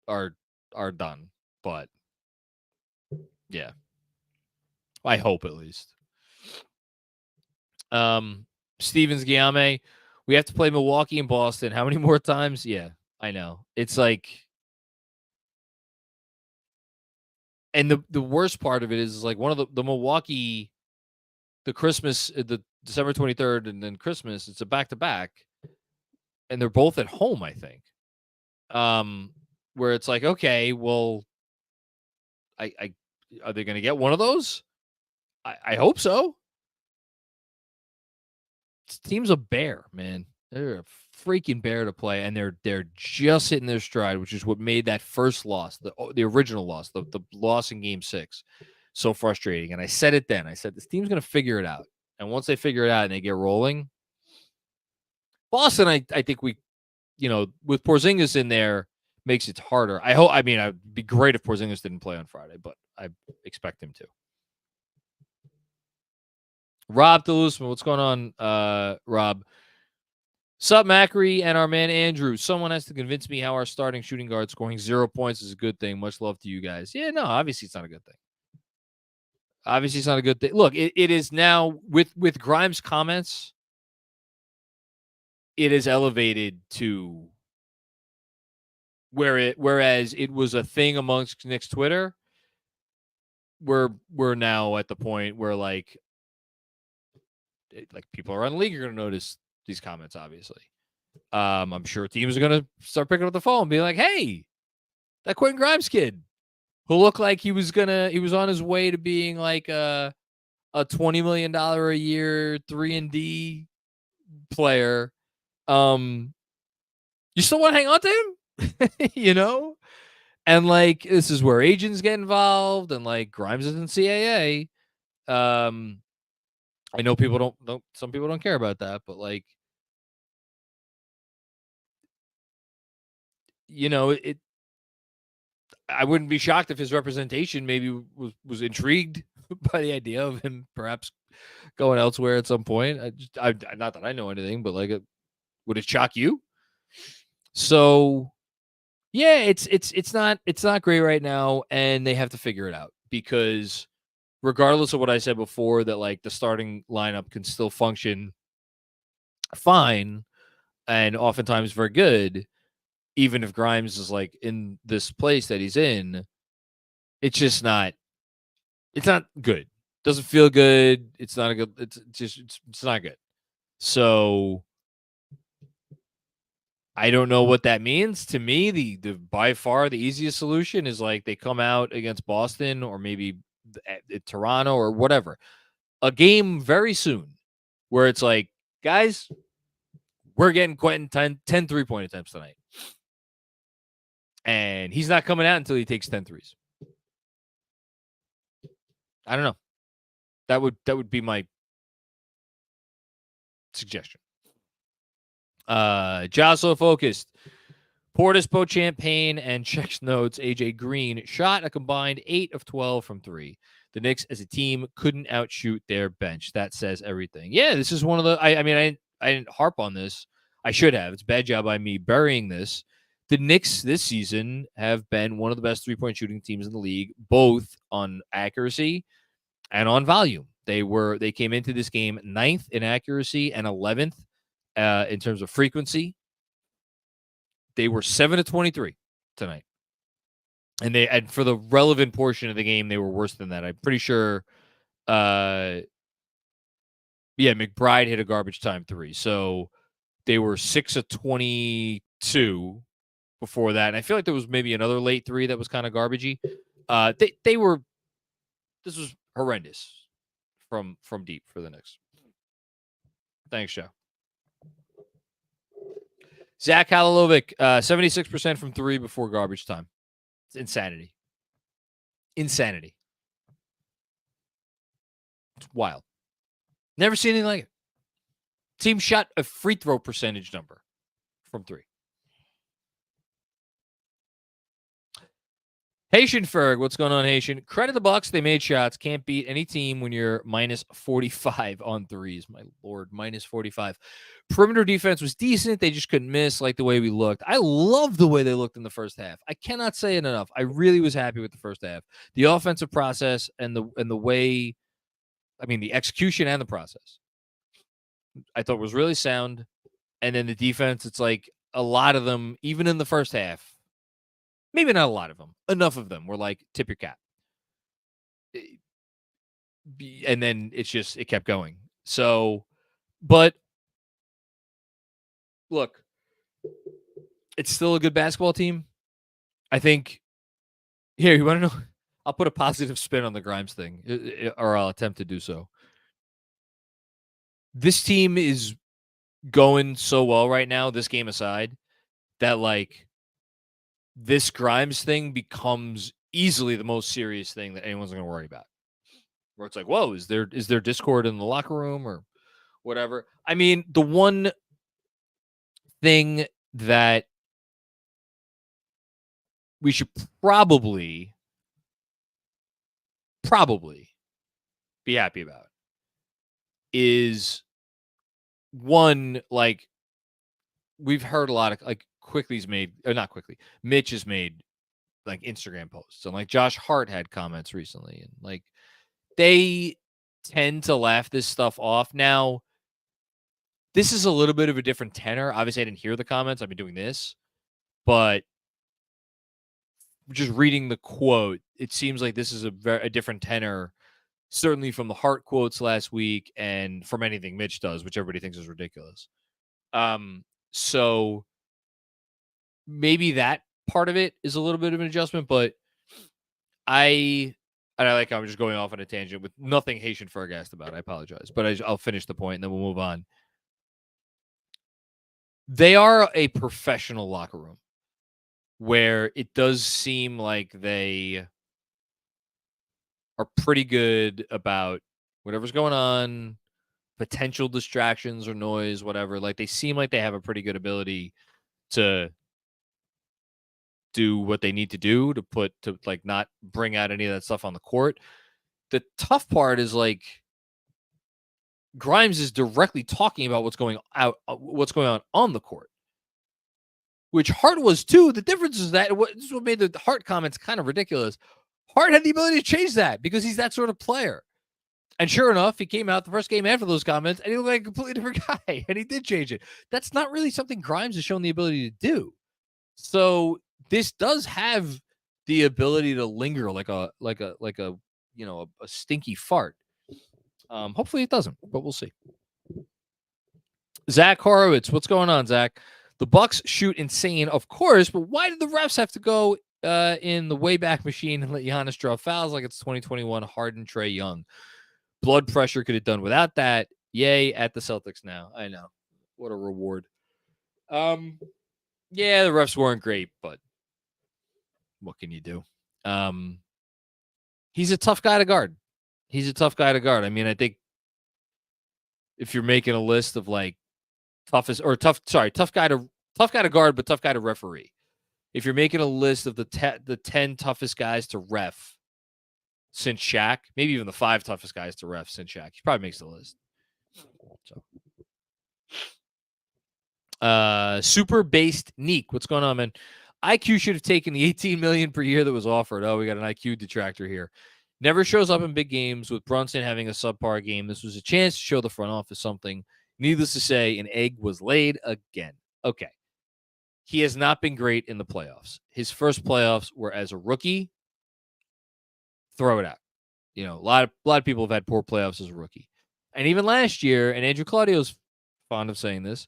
Speaker 1: are done. But yeah. I hope at least. Stevens Guillaume, we have to play Milwaukee and Boston. How many more times? Yeah, I know. It's like, and the worst part of it is like one of the Milwaukee, the Christmas, the December 23rd, and then Christmas. It's a back-to-back, and they're both at home, I think. Where it's like, okay, well, I are they going to get one of those? I hope so. This team's a bear, man. They're a freaking bear to play, and they're just hitting their stride, which is what made that first loss, the original loss, the loss in Game 6, so frustrating. And I said it then. I said this team's going to figure it out, and once they figure it out and they get rolling, Boston, I think we, with Porzingis in there, makes it harder. I hope. I mean, it'd be great if Porzingis didn't play on Friday, but I expect him to. Rob Delusman, what's going on, Rob? Sup, Macri and our man Andrew. Someone has to convince me how our starting shooting guard scoring 0 points is a good thing. Much love to you guys. Yeah, no, obviously it's not a good thing. Obviously it's not a good thing. Look, it is now with Grimes' comments, it is elevated to whereas it was a thing amongst Knicks Twitter. We're now at the point where like people around the league are going to notice these comments, obviously. I'm sure teams are going to start picking up the phone and be like, hey, that Quentin Grimes kid who looked like he was on his way to being like a $20 million a year 3-and-D player. You still want to hang on to him? And like, this is where agents get involved and like Grimes is in CAA. I know people some people don't care about that, but like, I wouldn't be shocked if his representation maybe was intrigued by the idea of him perhaps going elsewhere at some point. Not that I know anything, but like, would it shock you? So, yeah, it's not great right now, and they have to figure it out because regardless of what I said before, that like the starting lineup can still function fine and oftentimes very good. Even if Grimes is like in this place that he's in, it's just not. It's not good. Doesn't feel good. It's not a good. It's not good. So I don't know what that means. To me, the by far the easiest solution is like they come out against Boston or maybe at Toronto or whatever. A game very soon where it's like, guys, we're getting Quentin 10 3-point attempts tonight. And he's not coming out until he takes 10 threes. I don't know. That would be my suggestion. Joslo focused. Portis, Beauchamp, Payne, and checks notes. AJ Green shot a combined 8 of 12 from 3. The Knicks as a team couldn't outshoot their bench. That says everything. Yeah, this is one of the I didn't harp on this. I should have. It's a bad job by me burying this. The Knicks this season have been one of the best 3-point shooting teams in the league, both on accuracy and on volume. They came into this game 9th in accuracy and 11th in terms of frequency. They were 7 of 23 tonight. And for the relevant portion of the game, they were worse than that. I'm pretty sure McBride hit a garbage time 3. So they were 6 of 22 before that. And I feel like there was maybe another late 3 that was kind of garbagey. This was horrendous from deep for the Knicks. Thanks, Joe. Zach Halilovic, 76% from 3 before garbage time. It's insanity. Insanity. It's wild. Never seen anything like it. Team shot a free throw percentage number from 3. Haitian Ferg, what's going on, Haitian? Credit the Bucks. They made shots. Can't beat any team when you're minus 45 on threes. My Lord, minus 45. Perimeter defense was decent. They just couldn't miss like the way we looked. I love the way they looked in the first half. I cannot say it enough. I really was happy with the first half. The offensive process and the way, the execution and the process, I thought was really sound. And then the defense, it's like a lot of them, even in the first half, maybe not a lot of them, enough of them were like, tip your cap. And then it kept going. So, but look, it's still a good basketball team. I think, here, you want to know? I'll put a positive spin on the Grimes thing, or I'll attempt to do so. This team is going so well right now, this game aside, that like this Grimes thing becomes easily the most serious thing that anyone's going to worry about. Where it's like, whoa, is there discord in the locker room or whatever? The one thing that we should probably be happy about is one, like, we've heard a lot of, like, Mitch has made like Instagram posts, and like Josh Hart had comments recently, and like they tend to laugh this stuff off. Now, this is a little bit of a different tenor. Obviously, I didn't hear the comments. I've been doing this, but just reading the quote, it seems like this is a different tenor, certainly from the Hart quotes last week and from anything Mitch does, which everybody thinks is ridiculous. So maybe that part of it is a little bit of an adjustment, but I'm just going off on a tangent with nothing Haitian Ferg asked about. I apologize, but I'll finish the point and then we'll move on. They are a professional locker room where it does seem like they are pretty good about whatever's going on, potential distractions or noise, whatever. Like, they seem like they have a pretty good ability to do what they need to do to like not bring out any of that stuff on the court. The tough part is like Grimes is directly talking about what's going on the court, which Hart was too. The difference is that this is what made the Hart comments kind of ridiculous. Hart had the ability to change that because he's that sort of player. And sure enough, he came out the first game after those comments and he looked like a completely different guy, and he did change it. That's not really something Grimes has shown the ability to do. So this does have the ability to linger like a stinky fart. Hopefully it doesn't, but we'll see. Zach Horowitz, what's going on, Zach? The Bucks shoot insane, of course, but why did the refs have to go in the Wayback Machine and let Giannis draw fouls like it's 2021 Harden, Trae Young? Blood pressure could have done without that. Yay at the Celtics now. I know. What a reward. Yeah, the refs weren't great, but what can you do? He's a tough guy to guard. I mean, I think if you're making a list of like tough guy to guard, but tough guy to referee. If you're making a list of the 10 toughest guys to ref since Shaq, maybe even the 5 toughest guys to ref since Shaq, he probably makes the list. So, super based Neek, what's going on, man? IQ should have taken the $18 million per year that was offered. Oh, we got an IQ detractor here. Never shows up in big games. With Brunson having a subpar game, this was a chance to show the front office something. Needless to say, an egg was laid again. Okay. He has not been great in the playoffs. His first playoffs were as a rookie. Throw it out. You know, a lot of people have had poor playoffs as a rookie. And even last year, and Andrew Claudio's fond of saying this,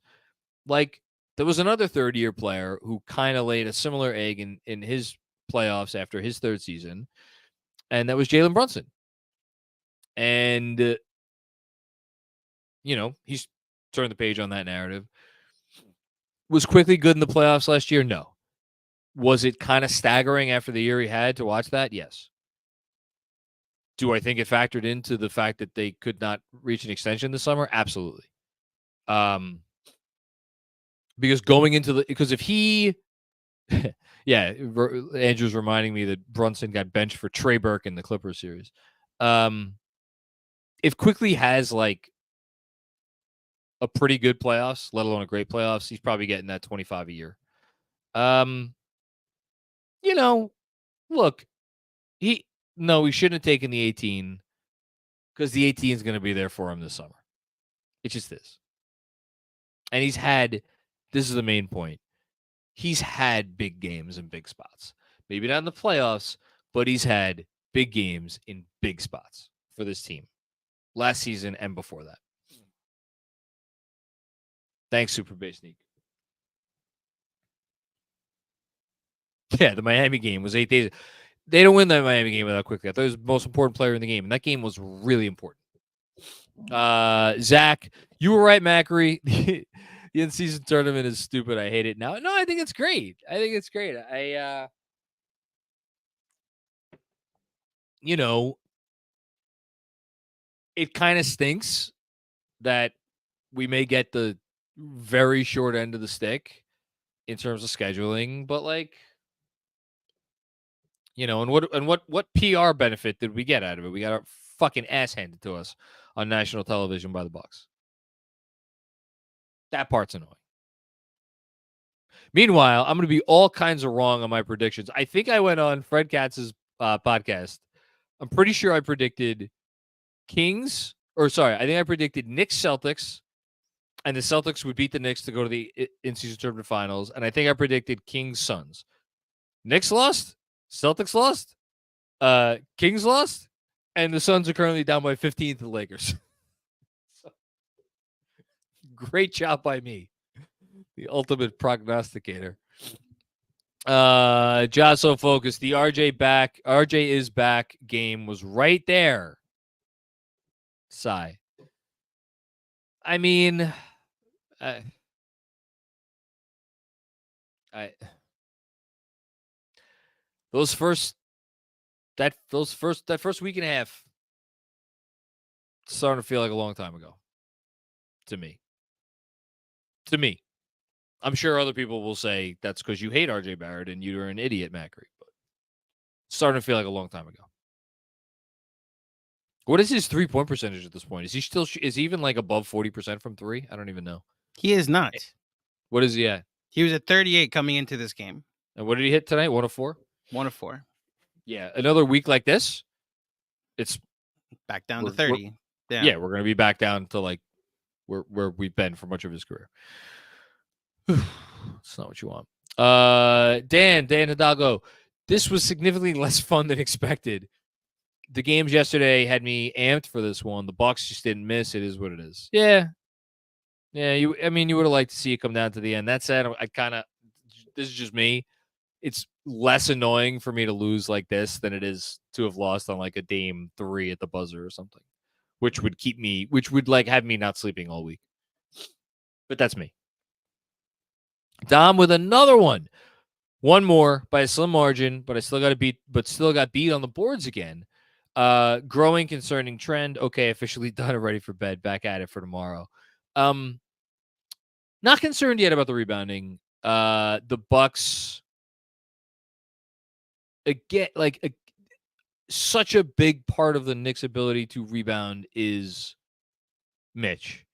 Speaker 1: like, there was another third-year player who kind of laid a similar egg in his playoffs after his third season, and that was Jalen Brunson. And, you know, he's turned the page on that narrative. Was Quickly good in the playoffs last year? No. Was it kind of staggering after the year he had to watch that? Yes. Do I think it factored into the fact that they could not reach an extension this summer? Absolutely. Because if he, yeah, Andrew's reminding me that Brunson got benched for Trey Burke in the Clippers series. If Quickly has like a pretty good playoffs, let alone a great playoffs, he's probably getting that 25 a year. You know, look, he shouldn't have taken the 18 because the 18 is going to be there for him this summer. It just is. And this is the main point. He's had big games in big spots. Maybe not in the playoffs, but he's had big games in big spots for this team last season and before that. Thanks, Super Base Sneak. Yeah, the Miami game was 8 days. They don't win that Miami game without Quickly. I thought he was the most important player in the game, and that game was really important. Zach, you were right, Macri. The in-season tournament is stupid. I hate it now. No, I think it's great. You know, it kind of stinks that we may get the very short end of the stick in terms of scheduling, but like, you know, and what PR benefit did we get out of it? We got our fucking ass handed to us on national television by the Bucks. That part's annoying. Meanwhile, I'm going to be all kinds of wrong on my predictions. I think I went on Fred Katz's podcast. I'm pretty sure I predicted I think I predicted Knicks Celtics, and the Celtics would beat the Knicks to go to the in-season tournament finals. And I think I predicted Kings Suns. Knicks lost, Celtics lost, Kings lost, and the Suns are currently down by 15 to the Lakers. Great job by me. The ultimate prognosticator. Josh so focused. The RJ is back game was right there. Sigh. I mean, that first week and a half starting to feel like a long time ago to me. I'm sure other people will say that's because you hate RJ Barrett and you're an idiot, Macri, but it's starting to feel like a long time ago. What is his 3-point percentage at this point? Is he even like above 40% from 3? I don't even know.
Speaker 2: He is not.
Speaker 1: What is he at?
Speaker 2: He was at 38 coming into this game.
Speaker 1: And what did he hit tonight? 1 of 4?
Speaker 2: 1 of 4.
Speaker 1: Yeah, another week like this, it's
Speaker 2: back down to 30.
Speaker 1: Yeah, we're going to be back down to like where we've been for much of his career. It's not what you want. Dan Hidalgo, this was significantly less fun than expected. The games yesterday had me amped for this one. The Bucks just didn't miss. It is what it is. Yeah. Yeah, you would have liked to see it come down to the end. That said, this is just me. It's less annoying for me to lose like this than it is to have lost on like a Dame 3 at the buzzer or something, which would have me not sleeping all week. But that's me. Dom with another one. One more by a slim margin, but still got beat on the boards again. Growing concerning trend. Okay, officially done and ready for bed. Back at it for tomorrow. Not concerned yet about the rebounding. The Bucks again, such a big part of the Knicks' ability to rebound is Mitch,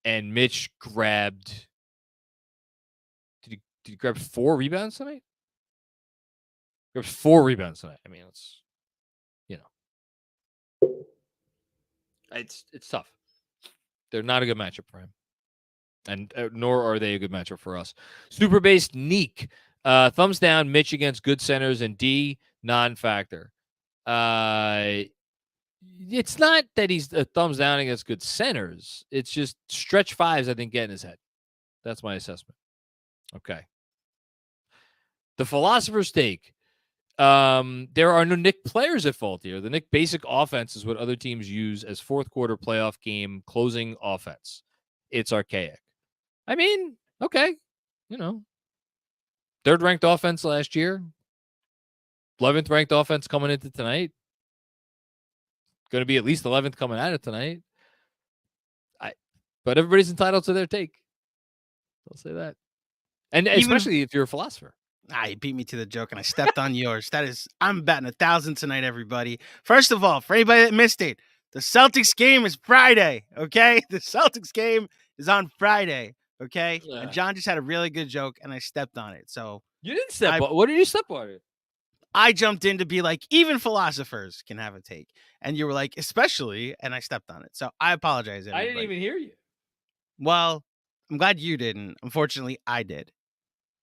Speaker 1: and Mitch grabbed. Did he grab 4 rebounds tonight? Grabbed 4 rebounds tonight. I mean, it's it's tough. They're not a good matchup for him, and nor are they a good matchup for us. Super based Neek, thumbs down. Mitch against good centers and D non-factor. It's not that he's a thumbs down against good centers. It's just stretch fives, I think, get in his head. That's my assessment. Okay. The philosopher's take. There are no Knick players at fault here. The Knick basic offense is what other teams use as fourth quarter playoff game closing offense. It's archaic. I mean, okay. 3rd ranked offense last year. 11th ranked offense coming into tonight. Going to be at least 11th coming out of tonight. But everybody's entitled to their take. I'll say that. And especially if you're a philosopher.
Speaker 2: You beat me to the joke and I stepped on yours. I'm betting 1,000 tonight, everybody. First of all, for anybody that missed it, the Celtics game is Friday, okay? The Celtics game is on Friday, okay? Yeah. And John just had a really good joke and I stepped on it. So
Speaker 1: you didn't step on. What did you step on it?
Speaker 2: I jumped in to be like, even philosophers can have a take. And you were like, especially, and I stepped on it. So I apologize, everybody.
Speaker 1: I didn't even hear you.
Speaker 2: Well, I'm glad you didn't. Unfortunately, I did.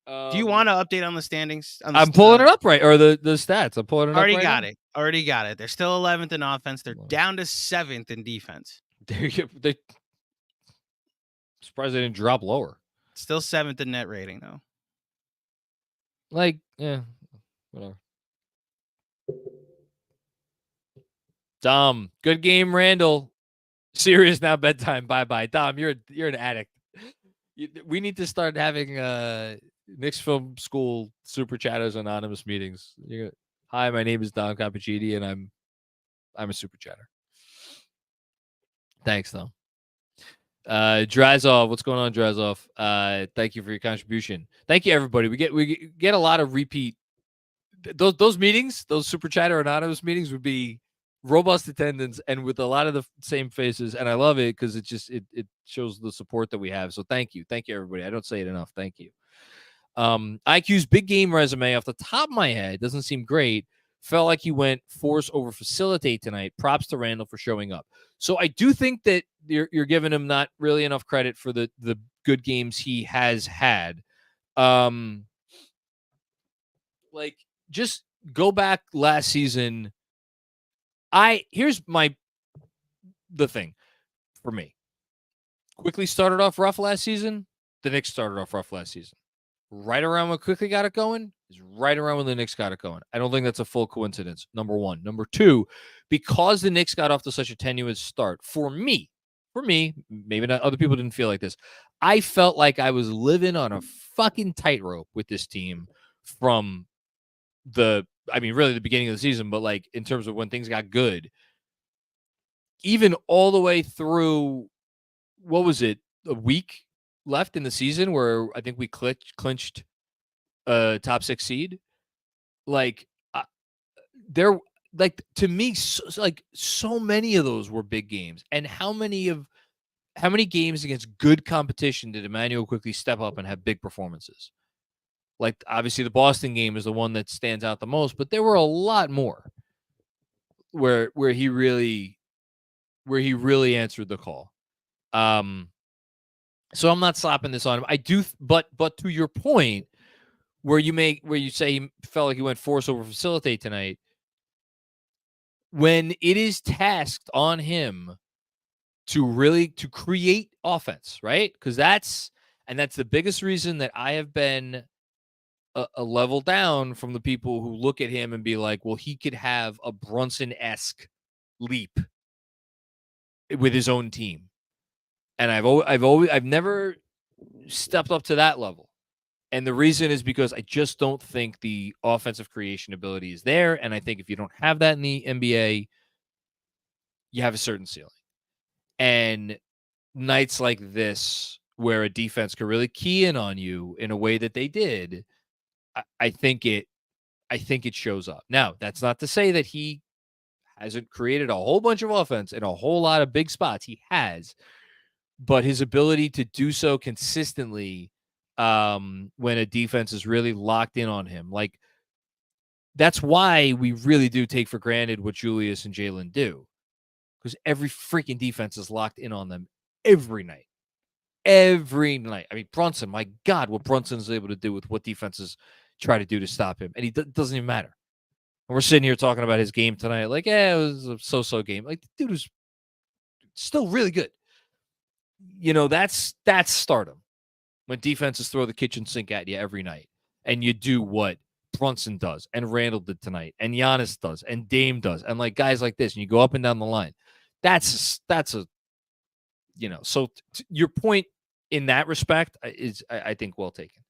Speaker 2: Do you want to update on the standings?
Speaker 1: I'm pulling it up right, or the stats. I'm pulling it up right now.
Speaker 2: Already got it. They're still 11th in offense. They're down to 7th in defense.
Speaker 1: They surprised they didn't drop lower.
Speaker 2: Still 7th in net rating, though.
Speaker 1: Whatever. Dom, good game, Randall. Serious now, bedtime. Bye. Dom, you're an addict. We need to start having Knicks Film School Super Chatters anonymous meetings. Hi, my name is Don Cappuccini, and I'm a Super Chatter. Thanks, though. Drazov, what's going on, Drazov? Thank you for your contribution. Thank you, everybody. We get a lot of repeat. Those meetings, those Super Chatter anonymous meetings, would be robust attendance and with a lot of the same faces, and I love it because it shows the support that we have. So thank you, everybody. I don't say it enough. Thank you. IQ's big game resume off the top of my head doesn't seem great. Felt like he went force over facilitate tonight. Props to Randall for showing up. So I do think that you're giving him not really enough credit for the good games he has had. Just go back last season. Here's the thing for me. Quickly started off rough last season. The Knicks started off rough last season. Right around when Quickly got it going is right around when the Knicks got it going. I don't think that's a full coincidence, number one. Number two, because the Knicks got off to such a tenuous start, for me, maybe not other people didn't feel like this. I felt like I was living on a fucking tightrope with this team from really the beginning of the season, but like in terms of when things got good, even all the way through, what was it, a week left in the season where I think we clinched a top 6 seed. To me, so many of those were big games. And how many games against good competition did Emmanuel quickly step up and have big performances? Like, obviously the Boston game is the one that stands out the most, but there were a lot more where he really answered the call. So I'm not slapping this on him. I do, but to your point, where you say he felt like he went force over facilitate tonight, when it is tasked on him to create offense, right? Because that's the biggest reason that I have been a level down from the people who look at him and be like, well, he could have a Brunson-esque leap with his own team. And I've never stepped up to that level. And the reason is because I just don't think the offensive creation ability is there. And I think if you don't have that in the NBA, you have a certain ceiling. And nights like this, where a defense could really key in on you in a way that they did, I think it shows up. Now, that's not to say that he hasn't created a whole bunch of offense in a whole lot of big spots. He has, but his ability to do so consistently when a defense is really locked in on him, like, that's why we really do take for granted what Julius and Jalen do, because every freaking defense is locked in on them every night. Every night. I mean, Brunson, my God, what Brunson is able to do with what defenses try to do to stop him. And he doesn't even matter. And we're sitting here talking about his game tonight. Like, it was a so-so game. Like, the dude was still really good. That's stardom. When defenses throw the kitchen sink at you every night. And you do what Brunson does. And Randall did tonight. And Giannis does. And Dame does. And, like, guys like this. And you go up and down the line. That's a so your point in that respect is, I think, well taken.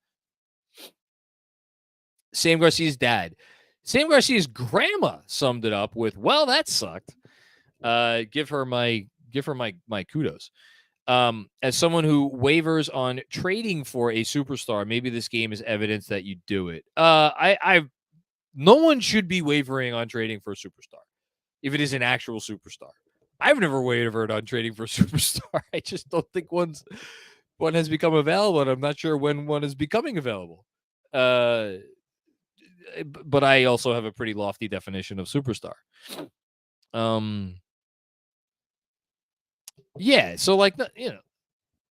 Speaker 1: Sam Garcia's dad. Sam Garcia's grandma summed it up with, well, that sucked. Give her my kudos. As someone who wavers on trading for a superstar, maybe this game is evidence that you do it. No one should be wavering on trading for a superstar if it is an actual superstar. I've never wavered on trading for a superstar. I just don't think one has become available, and I'm not sure when one is becoming available. But I also have a pretty lofty definition of superstar. Yeah, so, like,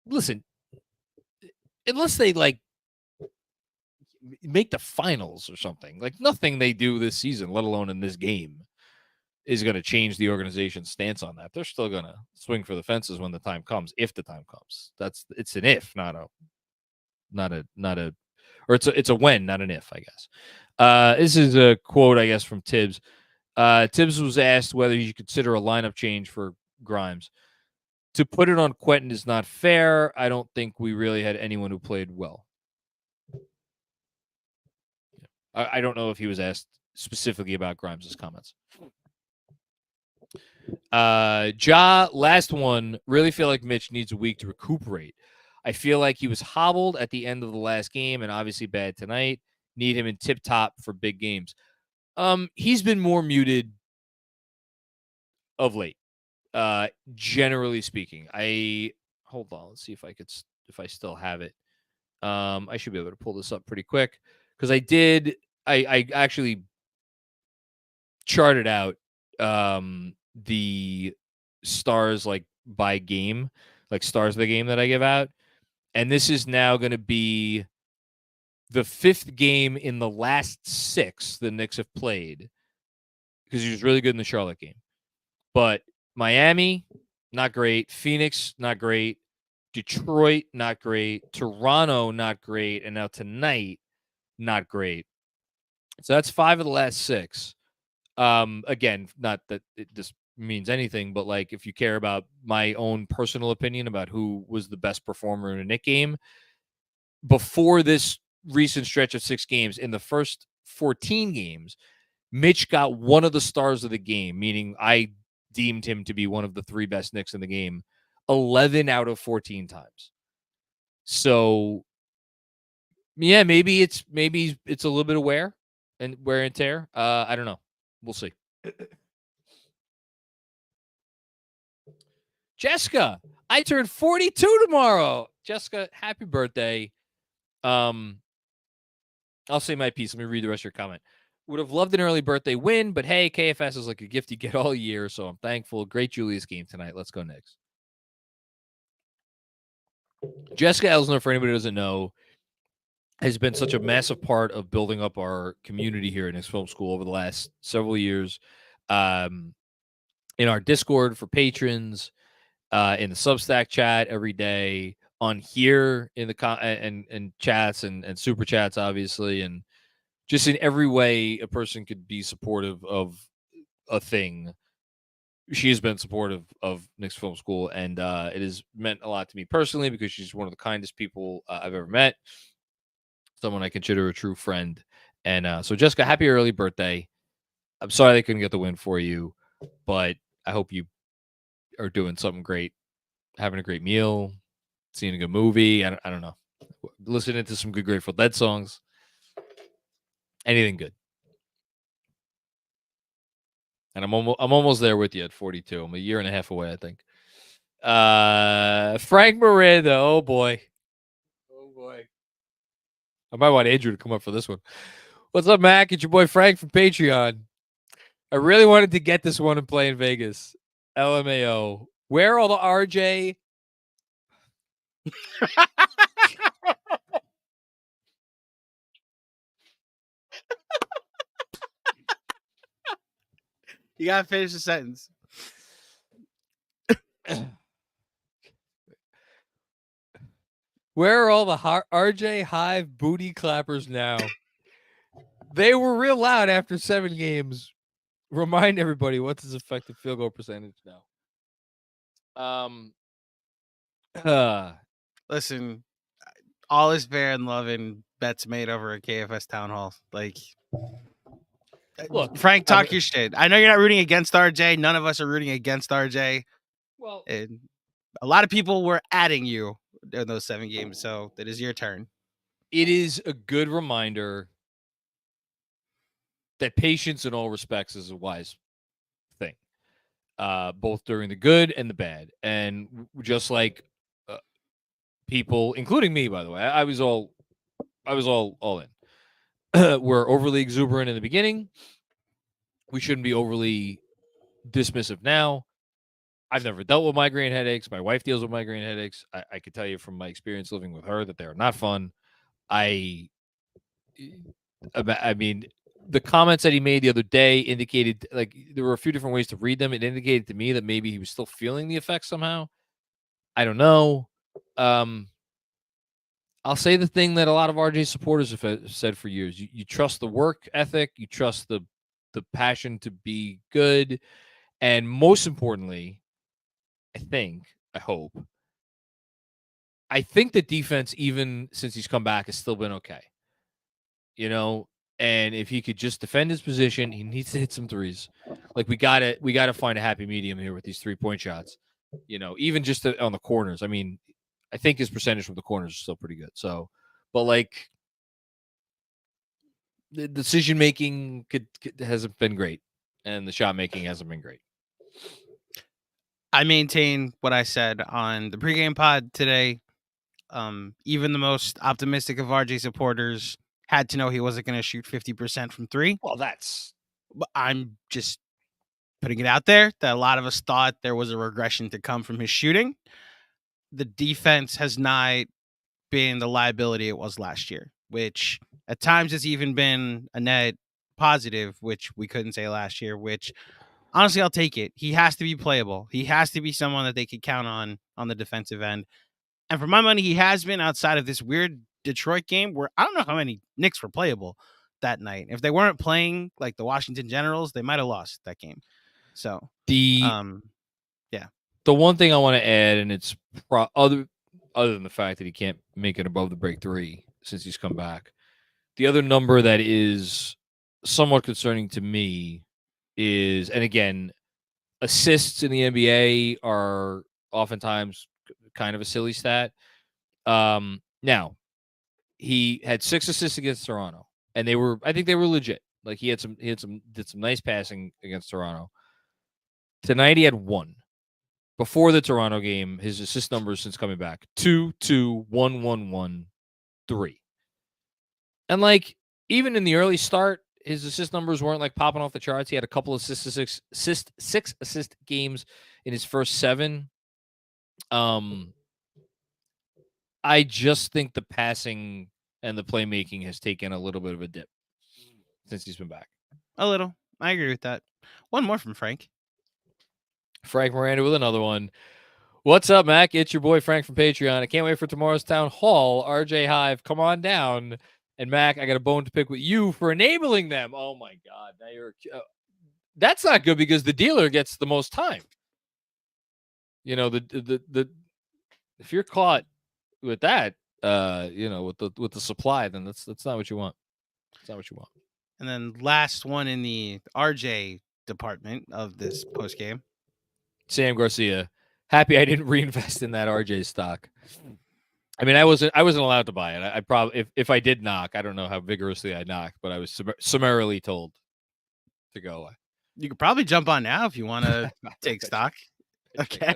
Speaker 1: listen, unless they, like, make the finals or something, like, nothing they do this season, let alone in this game, is going to change the organization's stance on that. They're still going to swing for the fences when the time comes, if the time comes. It's an if, not a, or it's a when, not an if, I guess. This is a quote, I guess, from Tibbs. Tibbs was asked whether you consider a lineup change for Grimes. To put it on Quentin is not fair. I don't think we really had anyone who played well. I don't know if he was asked specifically about Grimes' comments. Last one. Really feel like Mitch needs a week to recuperate. I feel like he was hobbled at the end of the last game and obviously bad tonight. Need him in tip-top for big games. He's been more muted of late. Generally speaking, hold on. Let's see if I still have it. I should be able to pull this up pretty quick because I actually charted out the stars, like, by game, like stars of the game that I give out. And this is now going to be the 5th game in the last 6 the Knicks have played, because he was really good in the Charlotte game. But Miami, not great. Phoenix, not great. Detroit, not great. Toronto, not great. And now tonight, not great. So that's 5 of the last 6. Again, not that this means anything, but, like, if you care about my own personal opinion about who was the best performer in a Knick game, before this recent stretch of 6 games, in the first 14 games, Mitch got one of the stars of the game, meaning I deemed him to be one of the 3 best Knicks in the game 11 out of 14 times. So, yeah, maybe it's a little bit of wear and tear. I don't know. We'll see. Jessica, I turned 42 tomorrow. Jessica, happy birthday. I'll say my piece. Let me read the rest of your comment. Would have loved an early birthday win, but hey, KFS is like a gift you get all year, so I'm thankful. Great Julius game tonight. Let's go Knicks. Jessica Elsner, for anybody who doesn't know, has been such a massive part of building up our community here in Knicks Film School over the last several years. In our Discord for patrons, in the Substack chat every day, on here in the and chats and super chats, obviously, and just in every way a person could be supportive of a thing. She has been supportive of Knicks Film School, and it has meant a lot to me personally because she's one of the kindest people I've ever met. Someone I consider a true friend. And so, Jessica, happy early birthday. I'm sorry they couldn't get the win for you, but I hope you are doing something great, having a great meal, seeing a good movie. I don't know. Listening to some good Grateful Dead songs. Anything good. And I'm almost there with you at 42. I'm a year and a half away, I think. Frank Miranda. Oh boy. I might want Andrew to come up for this one. What's up, Mac? It's your boy Frank from Patreon. I really wanted to get this one and play in Vegas. LMAO. Where are all the RJ?
Speaker 2: You gotta finish the sentence.
Speaker 1: Where are all the RJ Hive booty clappers now? They were real loud after 7 games. Remind everybody, what's his effective field goal percentage now?
Speaker 2: Listen, all is fair in love and bets made over a KFS town hall. Like,
Speaker 1: Look,
Speaker 2: Frank, talk your shit. I know you're not rooting against RJ. None of us are rooting against RJ.
Speaker 1: Well,
Speaker 2: and a lot of people were adding you in those 7 games, so it is your turn.
Speaker 1: It is a good reminder that patience in all respects is a wise thing, both during the good and the bad. And just like people, including me, by the way, I was all in. We're overly exuberant in the beginning. We shouldn't be overly dismissive now. I've never dealt with migraine headaches. My wife deals with migraine headaches. I could tell you from my experience living with her that they are not fun. I mean, the comments that he made the other day indicated, like, there were a few different ways to read them. It indicated to me that maybe he was still feeling the effects somehow. I don't know. I'll say the thing that a lot of RJ supporters have said for years. You trust the work ethic. You trust the passion to be good. And most importantly, I hope the defense, even since he's come back, has still been okay. You know, and if he could just defend his position, he needs to hit some threes. Like, we gotta find a happy medium here with these 3-point shots. You know, even just on the corners. I mean, I think his percentage from the corners is still pretty good. So, but like, the decision making hasn't been great, and the shot making hasn't been great.
Speaker 2: I maintain what I said on the pregame pod today. Even the most optimistic of RJ supporters had to know he wasn't going to shoot 50% from 3.
Speaker 1: Well, that's.
Speaker 2: But I'm just putting it out there that a lot of us thought there was a regression to come from his shooting. The defense has not been the liability it was last year, which at times has even been a net positive, which we couldn't say last year, which honestly, I'll take it. He has to be playable. He has to be someone that they could count on the defensive end. And for my money, he has been, outside of this weird Detroit game where I don't know how many Knicks were playable that night. If they weren't playing like the Washington Generals, they might have lost that game. So
Speaker 1: The one thing I want to add, and it's other than the fact that he can't make it above the break 3 since he's come back, the other number that is somewhat concerning to me is, and again, assists in the NBA are oftentimes kind of a silly stat. Now, he had 6 assists against Toronto, and I think they were legit. Like, did some nice passing against Toronto. Tonight he had 1. Before the Toronto game, his assist numbers since coming back: 2, 2, 1, 1, 1, 3. And like, even in the early start, his assist numbers weren't like popping off the charts. He had a couple of 6 assist games in his first 7. I just think the passing and the playmaking has taken a little bit of a dip since he's been back.
Speaker 2: A little. I agree with that. One more from Frank.
Speaker 1: Frank Miranda with another one. What's up, Mac? It's your boy Frank from Patreon. I can't wait for tomorrow's town hall. RJ Hive, come on down. And Mac, I got a bone to pick with you for enabling them. Oh my God! Now you're that's not good because the dealer gets the most time. You know the if you're caught with that, with the supply, then that's not what you want. That's not what you want.
Speaker 2: And then last one in the RJ department of this post game.
Speaker 1: Sam Garcia, happy I didn't reinvest in that RJ stock. I mean, I wasn't allowed to buy it. I probably if I did knock, I don't know how vigorously I knocked, but I was summarily told to go away.
Speaker 2: You could probably jump on now if you want to take stock. Okay.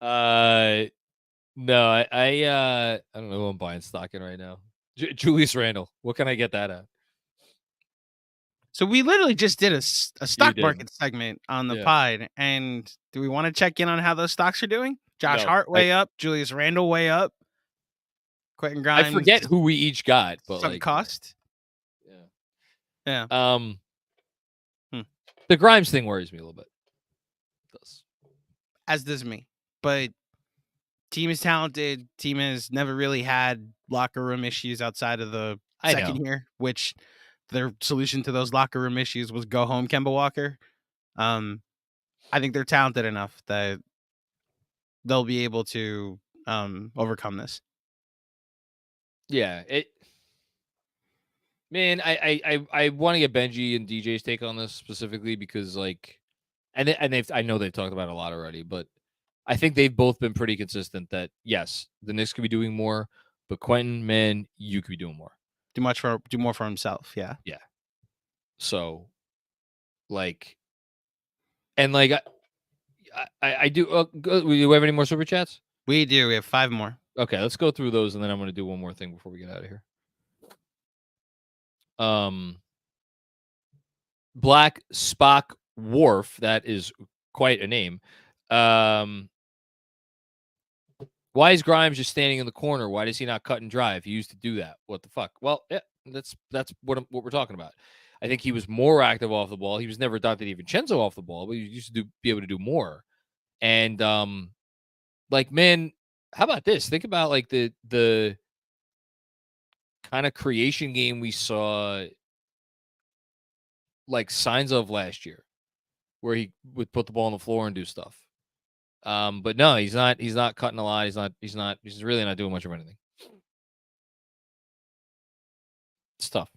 Speaker 1: No, I don't know who I'm buying stock in right now. Julius Randle. What can I get that at?
Speaker 2: So we literally just did a stock market segment on the pod, and do we want to check in on how those stocks are doing? Josh Hart way up, Julius Randle way up, Quentin Grimes.
Speaker 1: I forget who we each got, but
Speaker 2: some cost. Yeah.
Speaker 1: The Grimes thing worries me a little bit. It does.
Speaker 2: As does me, but team is talented. Team has never really had locker room issues outside of the second year, which their solution to those locker room issues was go home, Kemba Walker. I think they're talented enough that they'll be able to overcome this.
Speaker 1: Yeah, man, I want to get Benji and DJ's take on this specifically because and I know they've talked about it a lot already, but I think they've both been pretty consistent that yes, the Knicks could be doing more, but Quentin, man, you could be doing more.
Speaker 2: Do more for himself. Yeah.
Speaker 1: Yeah. So, I do. Do we have any more super chats?
Speaker 2: We do. We have 5 more.
Speaker 1: Okay, let's go through those, and then I'm going to do one more thing before we get out of here. Black Spock Wharf. That is quite a name. Why is Grimes just standing in the corner? Why does he not cut and drive? He used to do that. What the fuck? Well, yeah, that's what we're talking about. I think he was more active off the ball. He was never Dante DiVincenzo off the ball, but he used to be able to do more. And man, how about this? Think about the kind of creation game we saw signs of last year, where he would put the ball on the floor and do stuff. But no, he's not cutting a lot. He's really not doing much of anything. It's tough.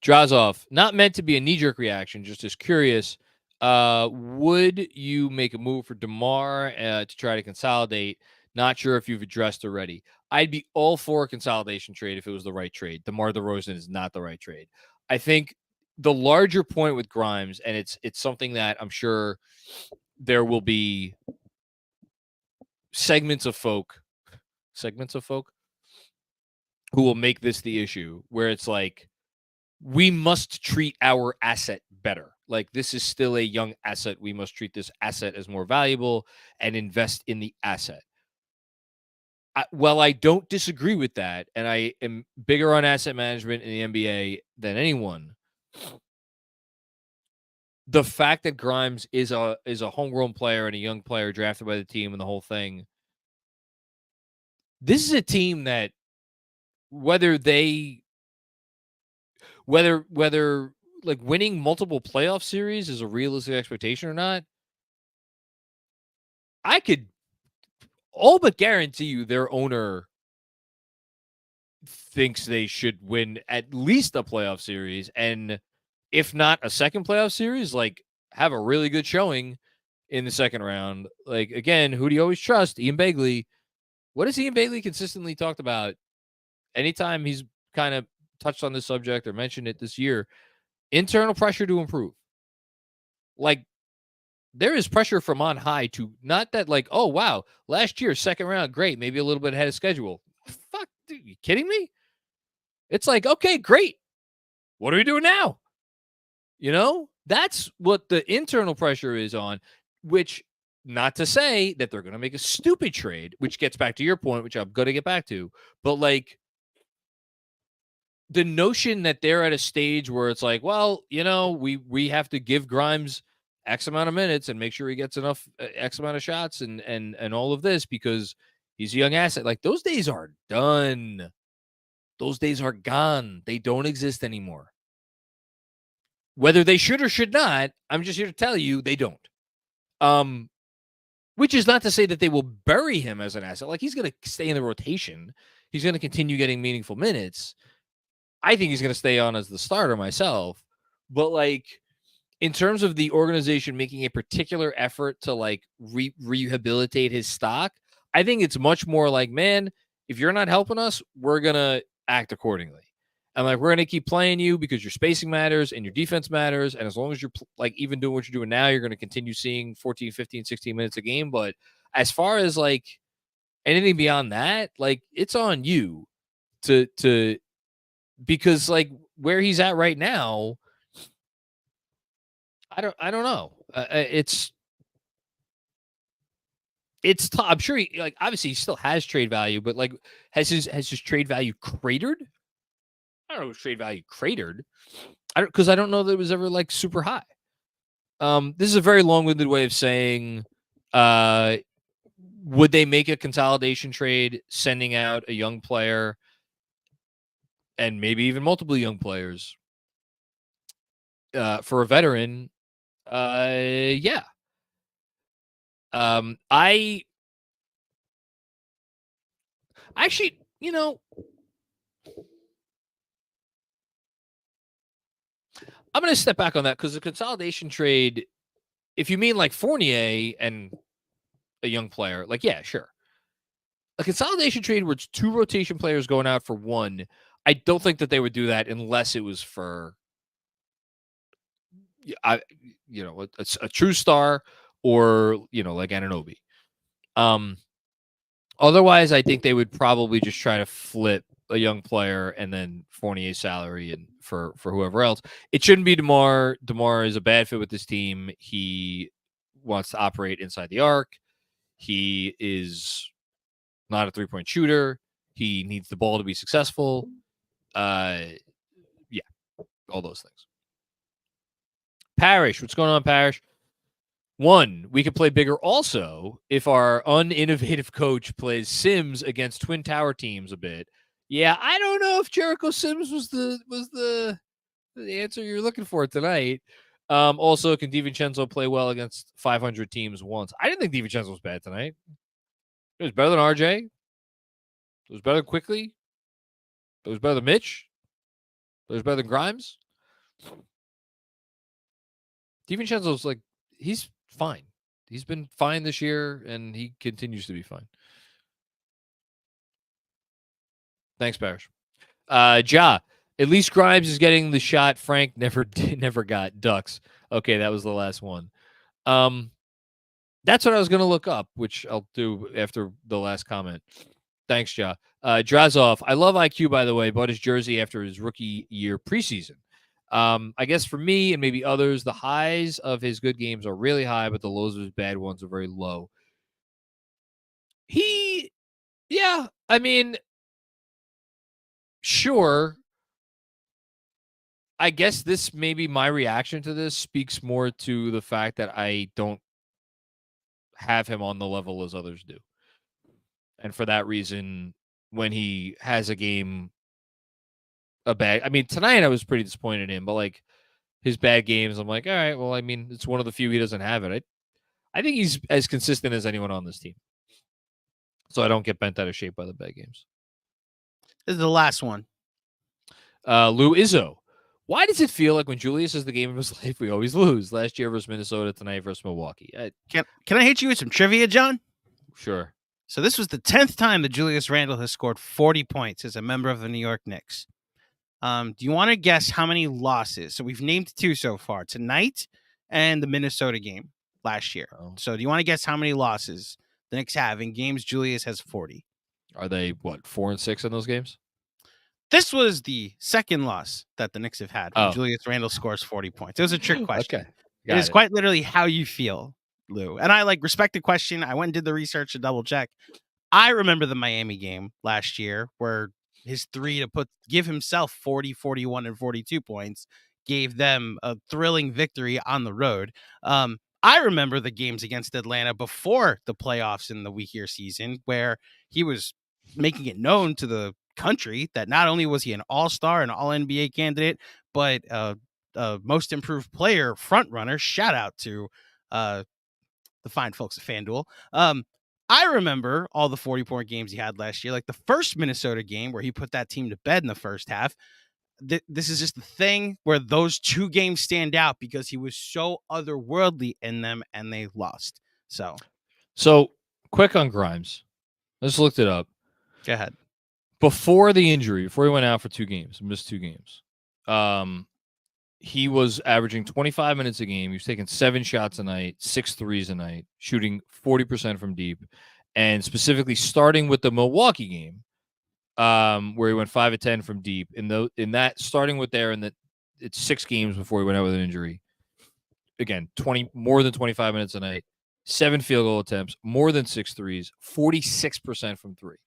Speaker 1: Drazov, not meant to be a knee-jerk reaction, just curious. Would you make a move for DeMar to try to consolidate? Not sure if you've addressed already. I'd be all for a consolidation trade if it was the right trade. DeMar DeRozan is not the right trade. I think the larger point with Grimes, and it's something that I'm sure there will be segments of folk who will make this the issue, where it's we must treat our asset better. This is still a young asset. We must treat this asset as more valuable and invest in the asset. I don't disagree with that, and I am bigger on asset management in the NBA than anyone. The fact that Grimes is a homegrown player and a young player drafted by the team and the whole thing, this is a team that whether winning multiple playoff series is a realistic expectation or not, I could all but guarantee you their owner thinks they should win at least a playoff series, and if not a second playoff series, have a really good showing in the second round. Again, who do you always trust? Ian Begley. What has Ian Begley consistently talked about anytime he's kind of touched on this subject or mentioned it this year? Internal pressure to improve. There is pressure from on high to not that oh, wow, last year, second round, great, maybe a little bit ahead of schedule. Fuck, dude, you kidding me? It's okay, great. What are we doing now? That's what the internal pressure is on, which not to say that they're going to make a stupid trade, which gets back to your point, which I'm going to get back to. But the notion that they're at a stage where it's well, we have to give Grimes X amount of minutes and make sure he gets enough X amount of shots and all of this because he's a young asset. Like those days are done. Those days are gone. They don't exist anymore. Whether they should or should not, I'm just here to tell you they don't. Which is not to say that they will bury him as an asset. Like he's going to stay in the rotation. He's going to continue getting meaningful minutes. I think he's going to stay on as the starter myself. But like in terms of the organization making a particular effort to like rehabilitate his stock, I think it's much more like, man, if you're not helping us, we're going to act accordingly. And like, we're going to keep playing you because your spacing matters and your defense matters. And as long as you're like even doing what you're doing now, you're going to continue seeing 14, 15, 16 minutes a game. But as far as like anything beyond that, like it's on you to because like where he's at right now, I don't know. It's tough. I'm sure he like obviously he still has trade value, but like has his trade value cratered? I don't know if trade value cratered. Because I don't know that it was ever like super high. This is a very long-winded way of saying, would they make a consolidation trade, sending out a young player and maybe even multiple young players for a veteran? Yeah. I actually, I'm going to step back on that because the consolidation trade, if you mean like Fournier and a young player, like, yeah, sure. A consolidation trade where it's 2 rotation players going out for 1, I don't think that they would do that unless it was for, a true star or, like Anunoby. Otherwise, I think they would probably just try to flip a young player and then Fournier's salary and for whoever else. It shouldn't be DeMar. DeMar is a bad fit with this team. He wants to operate inside the arc. He is not a 3-point shooter. He needs the ball to be successful. Yeah, all those things. Parrish, what's going on, Parrish? 1, we could play bigger also if our uninnovative coach plays Sims against Twin Tower teams a bit. Yeah, I don't know if Jericho Sims was the answer you're looking for tonight. Also, can DiVincenzo play well against 500 teams once? I didn't think DiVincenzo was bad tonight. It was better than RJ. It was better than Quickly. It was better than Mitch. It was better than Grimes. DiVincenzo's like, he's fine. He's been fine this year, and he continues to be fine. Thanks, Parrish. Ja, at least Grimes is getting the shot Frank never got. Ducks. Okay, that was the last one. That's what I was going to look up, which I'll do after the last comment. Thanks, Ja. Drazov, I love IQ, by the way. Bought his jersey after his rookie year preseason. I guess for me and maybe others, the highs of his good games are really high, but the lows of his bad ones are very low. Yeah, I mean, sure. I guess this maybe my reaction to this speaks more to the fact that I don't have him on the level as others do. And for that reason, when he has a game, I mean, tonight I was pretty disappointed in him, but like his bad games, I'm like, all right, well, I mean, it's one of the few he doesn't have it. I think he's as consistent as anyone on this team. So I don't get bent out of shape by the bad games.
Speaker 2: This is the last one.
Speaker 1: Lou Izzo. Why does it feel like when Julius is the game of his life, we always lose? Last year versus Minnesota, tonight versus Milwaukee.
Speaker 2: Can I hit you with some trivia, John?
Speaker 1: Sure.
Speaker 2: So this was the 10th time that Julius Randle has scored 40 points as a member of the New York Knicks. Do you want to guess how many losses? So we've named 2 so far, tonight and the Minnesota game last year. Oh. So do you want to guess how many losses the Knicks have in games Julius has 40?
Speaker 1: Are they, 4-6 in those games?
Speaker 2: This was the second loss that the Knicks have had when Julius Randle scores 40 points. It was a trick question. Okay. It is quite literally how you feel, Lou. And I respect the question. I went and did the research to double check. I remember the Miami game last year where his 3 to give himself 40, 41, and 42 points gave them a thrilling victory on the road. I remember the games against Atlanta before the playoffs in the weakier season, where he was making it known to the country that not only was he an all-star and all-NBA candidate, but most improved player front runner. Shout out to the fine folks at FanDuel. I remember all the 40-point games he had last year, like the first Minnesota game where he put that team to bed in the first half. This is just the thing where those two games stand out because he was so otherworldly in them and they lost. So
Speaker 1: quick on Grimes. I just looked it up.
Speaker 2: Go ahead.
Speaker 1: Before the injury, before he went out for 2 games, missed 2 games, he was averaging 25 minutes a game. He was taking 7 shots a night, 6 threes a night, shooting 40% from deep, and specifically starting with the Milwaukee game, where he went 5 of 10 from deep. In that starting with there, and it's 6 games before he went out with an injury. Again, more than 25 minutes a night, 7 field goal attempts, more than 6 threes, 46% from 3.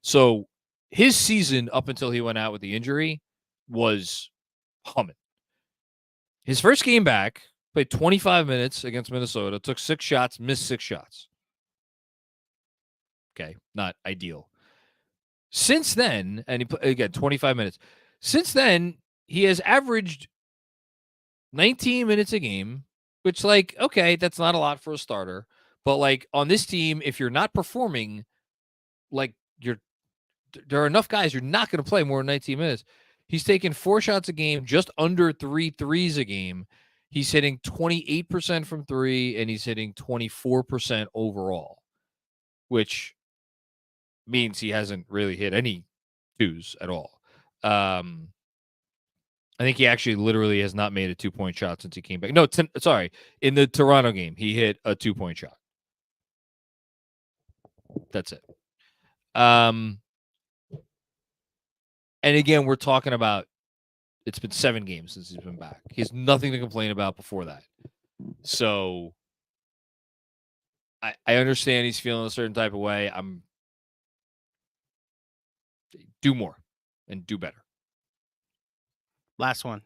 Speaker 1: So his season up until he went out with the injury was humming. His first game back, played 25 minutes against Minnesota, took 6 shots, missed 6 shots. Okay, not ideal. Since then, and again, 25 minutes. Since then, he has averaged 19 minutes a game, which, like, okay, that's not a lot for a starter. But, like, on this team, if you're not performing, like, there are enough guys, you're not going to play more than 19 minutes. He's taking 4 shots a game, just under 3 threes a game. He's hitting 28% from 3, and he's hitting 24% overall, which means he hasn't really hit any 2s at all. I think he actually literally has not made a 2-point shot since he came back. No, sorry. In the Toronto game, he hit a 2-point shot. That's it. And again, we're talking about, it's been 7 games since he's been back. He has nothing to complain about before that. So I understand he's feeling a certain type of way. Do more and do better.
Speaker 2: Last one.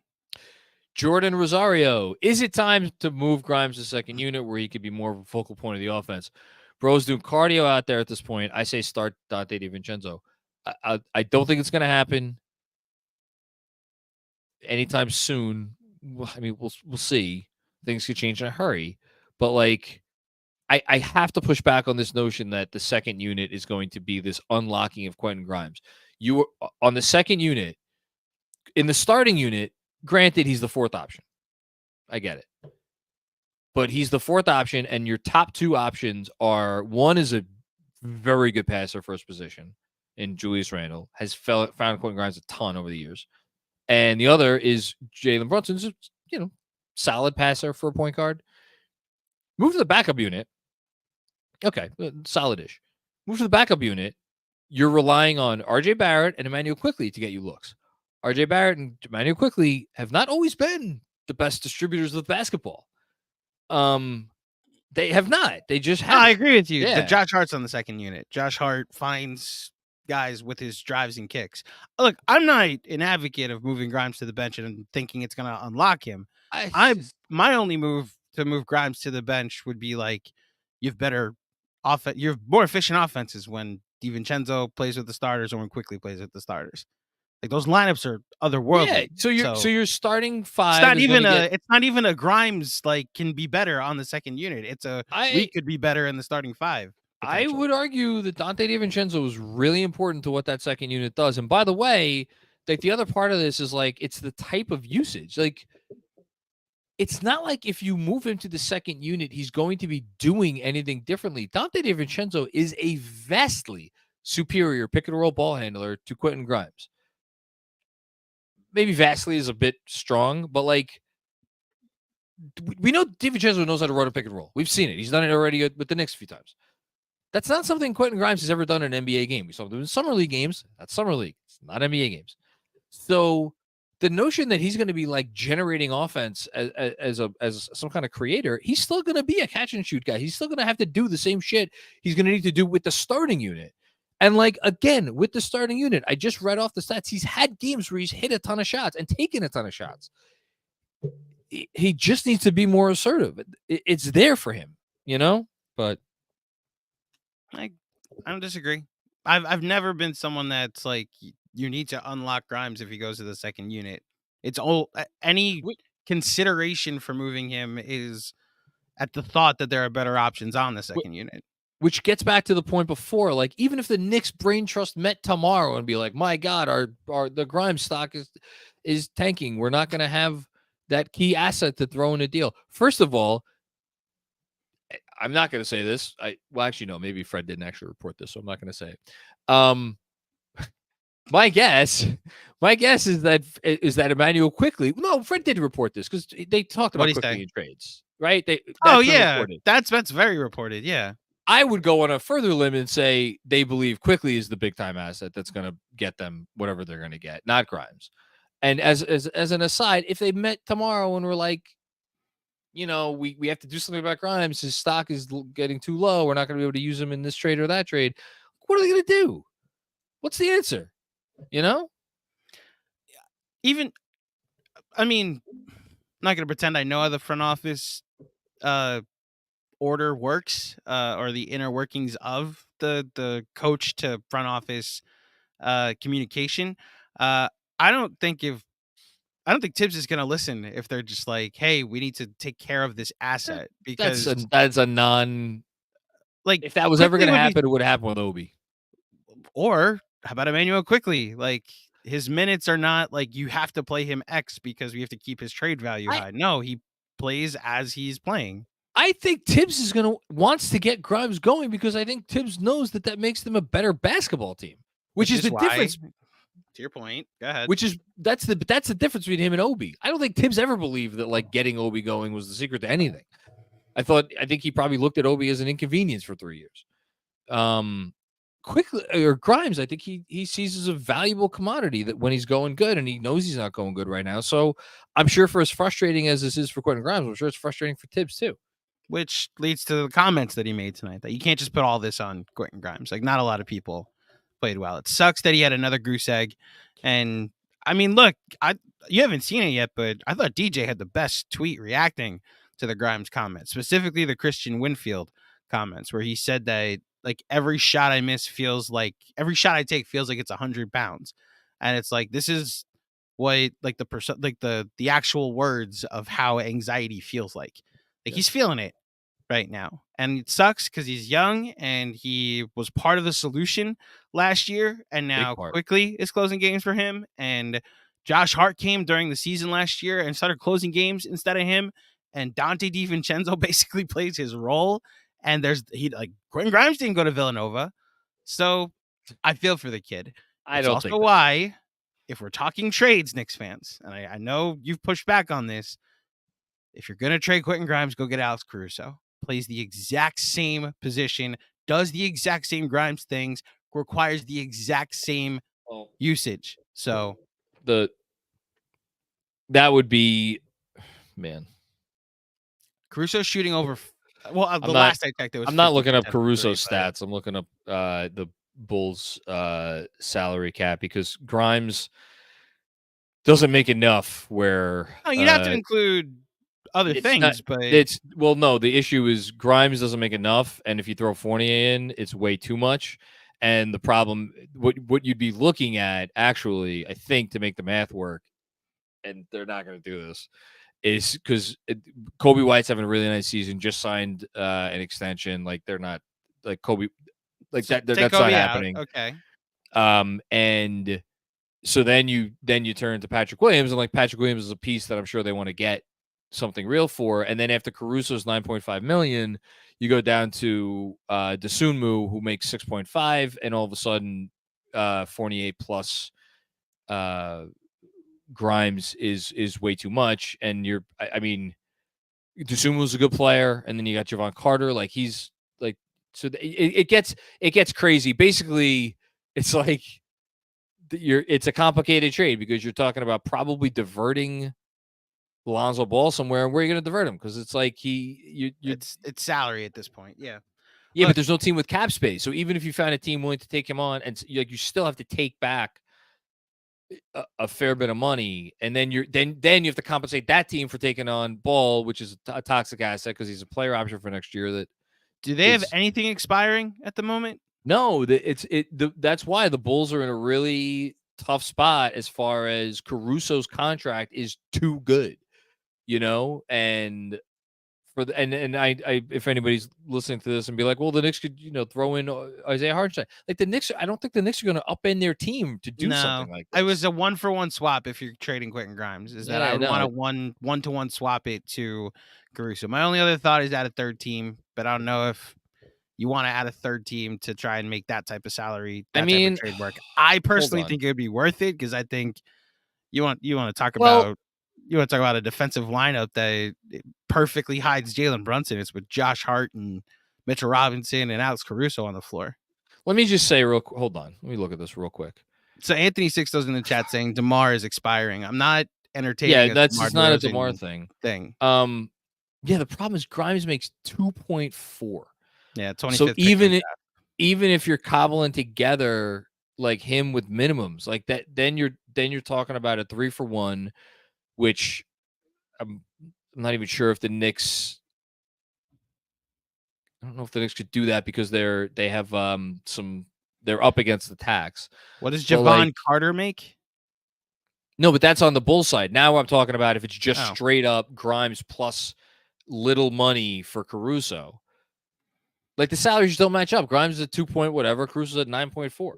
Speaker 1: Jordan Rosario. Is it time to move Grimes to second unit where he could be more of a focal point of the offense? Bro's doing cardio out there at this point. I say start Dante DiVincenzo. I don't think it's going to happen anytime soon. I mean, we'll see. Things could change in a hurry. But, like, I have to push back on this notion that the second unit is going to be this unlocking of Quentin Grimes. You were on the second unit. In the starting unit, granted, he's the 4th option. I get it. But he's the 4th option, and your top 2 options are, one is a very good passer for his position in Julius Randle, has found Quentin Grimes a ton over the years. And the other is Jalen Brunson's, solid passer for a point guard. Move to the backup unit. Okay, solid-ish. Move to the backup unit. You're relying on R.J. Barrett and Emmanuel Quickley to get you looks. R.J. Barrett and Emmanuel Quickley have not always been the best distributors of basketball. They have not. They just have.
Speaker 2: I agree with you.
Speaker 1: Yeah.
Speaker 2: Josh Hart's on the second unit. Josh Hart finds guys with his drives and kicks. Look, I'm not an advocate of moving Grimes to the bench and thinking it's going to unlock him. My only move to move Grimes to the bench would be like you have more efficient offenses when DiVincenzo plays with the starters or when Quickley plays with the starters. Like those lineups are otherworldly.
Speaker 1: Yeah, so you're starting 5.
Speaker 2: It's not even a Grimes like can be better on the second unit. We could be better in the starting 5.
Speaker 1: I would argue that Dante DiVincenzo is really important to what that second unit does. And by the way, like the other part of this is like it's the type of usage. Like it's not like if you move him to the second unit, he's going to be doing anything differently. Dante DiVincenzo is a vastly superior pick and roll ball handler to Quentin Grimes. Maybe vastly is a bit strong, but like we know DiVincenzo knows how to run a pick and roll. We've seen it. He's done it already with the Knicks a few times. That's not something Quentin Grimes has ever done in an NBA game. We saw him in summer league games. That's summer league. It's not NBA games. So the notion that he's going to be like generating offense as some kind of creator, he's still going to be a catch and shoot guy. He's still going to have to do the same shit he's going to need to do with the starting unit. And like, again, with the starting unit, I just read off the stats. He's had games where he's hit a ton of shots and taken a ton of shots. he just needs to be more assertive. It's there for him, but
Speaker 2: I don't disagree. I've never been someone that's like you need to unlock Grimes if he goes to the second unit. It's all any consideration for moving him is at the thought that there are better options on the second unit.
Speaker 1: Which gets back to the point before, like even if the Knicks brain trust met tomorrow and be like, my God, the Grimes stock is tanking. We're not going to have that key asset to throw in a deal. First of all, I'm not going to say this. Well, actually, no, maybe Fred didn't actually report this, so I'm not going to say it. My guess is that Emmanuel Quickly. No, Fred did report this because they talked about Quickly in trades, right?
Speaker 2: That's very reported. Yeah,
Speaker 1: I would go on a further limb and say they believe Quickly is the big time asset that's going to get them whatever they're going to get, not Grimes. And as an aside, if they met tomorrow and were like, we have to do something about Grimes, his stock is getting too low, we're not going to be able to use him in this trade or that trade, what are they going to do? What's the answer?
Speaker 2: Even, I mean, I'm not going to pretend I know how the front office order works or the inner workings of the coach to front office communication. I don't think Tibbs is going to listen if they're just like, hey, we need to take care of this asset, because
Speaker 1: that's a non,
Speaker 2: like,
Speaker 1: if that was ever going to happen, it would happen with Obi.
Speaker 2: Or how about Emmanuel Quickly? Like, his minutes are not like you have to play him X because we have to keep his trade value high. No, he plays as he's playing.
Speaker 1: I think Tibbs wants to get Grimes going because I think Tibbs knows that makes them a better basketball team, which is the difference.
Speaker 2: To your point, go ahead.
Speaker 1: That's the difference between him and Obi. I don't think Tibbs ever believed that like getting Obi going was the secret to anything. I think he probably looked at Obi as an inconvenience for 3 years. Quickly, or Grimes, I think he sees as a valuable commodity that when he's going good, and he knows he's not going good right now. So I'm sure, for as frustrating as this is for Quentin Grimes, I'm sure it's frustrating for Tibbs too.
Speaker 2: Which leads to the comments that he made tonight, that you can't just put all this on Quentin Grimes. Like, not a lot of people played well. It sucks that he had another goose egg. And I mean, look, you haven't seen it yet, but I thought DJ had the best tweet reacting to the Grimes comments, specifically the Christian Winfield comments, where he said that like every shot I take feels like it's 100 pounds. And it's like, this is what like the actual words of how anxiety feels like. Like, he's feeling it right now. And it sucks because he's young and he was part of the solution last year. And now Quickly is closing games for him. And Josh Hart came during the season last year and started closing games instead of him. And Dante DiVincenzo basically plays his role. And Quentin Grimes didn't go to Villanova. So I feel for the kid. It's also why, if we're talking trades, Knicks fans, and I know you've pushed back on this, if you're going to trade Quentin Grimes, go get Alex Caruso. Plays the exact same position, does the exact same Grimes things, requires the exact same usage. So
Speaker 1: that would be, man.
Speaker 2: Caruso shooting over. Well, last I checked, it was.
Speaker 1: I'm not looking up Caruso's stats. I'm looking up the Bulls' salary cap, because Grimes doesn't make enough where.
Speaker 2: No, you'd have to include other things, but
Speaker 1: the issue is Grimes doesn't make enough, and if you throw Fournier in, it's way too much. And the problem, what you'd be looking at, actually, I think, to make the math work, and they're not going to do this, is because Kobe White's having a really nice season, just signed an extension. Like, they're not like Kobe, like that. That's Kobe not happening.
Speaker 2: Okay.
Speaker 1: And so then you turn to Patrick Williams, and like Patrick Williams is a piece that I'm sure they want to get something real for. And then after Caruso's $9.5 million, you go down to Dosunmu, who makes 6.5, and all of a sudden Fournier plus Grimes is way too much. And Dosunmu's a good player, and then you got Javon Carter, like he's like, so it gets crazy. Basically, it's like it's a complicated trade, because you're talking about probably diverting Lonzo Ball somewhere, and where are you going to divert him? Because it's like
Speaker 2: it's salary at this point. Yeah,
Speaker 1: but there's no team with cap space. So even if you found a team willing to take him on, and you still have to take back a fair bit of money, and then you have to compensate that team for taking on Ball, which is a toxic asset because he's a player option for next year. That
Speaker 2: Do they have anything expiring at the moment?
Speaker 1: No, that's why the Bulls are in a really tough spot as far as Caruso's contract is too good, and I if anybody's listening to this and be like, well, the Knicks could throw in Isaiah Hartenstein. Like the Knicks, I don't think the Knicks are going to upend their team to do something like this.
Speaker 2: It was a 1-for-1 swap if you're trading Quentin Grimes. I would want a one-to-one swap it to Caruso. My only other thought is add a third team, but I don't know if you want to add a third team to try and make that type of salary, type of trade work. I personally think it would be worth it because I think you want to talk about a defensive lineup that perfectly hides Jalen Brunson. It's with Josh Hart and Mitchell Robinson and Alex Caruso on the floor.
Speaker 1: Let me just say hold on. Let me look at this real quick.
Speaker 2: So Anthony Sixto's in the chat saying DeMar is expiring. I'm not entertaining.
Speaker 1: Yeah, that's not a DeMar thing. Yeah, the problem is Grimes makes 2.4.
Speaker 2: Yeah, 25th.
Speaker 1: So even if you're cobbling together like him with minimums like that, then you're talking about a 3-for-1, which I'm not even sure if the Knicks. I don't know if the Knicks could do that because they're up against the tax.
Speaker 2: What does Javon Carter make?
Speaker 1: No, but that's on the Bull side. Now I'm talking about if it's just straight up Grimes plus little money for Caruso. Like the salaries don't match up. Grimes is at 2 point whatever. Caruso's at 9.4.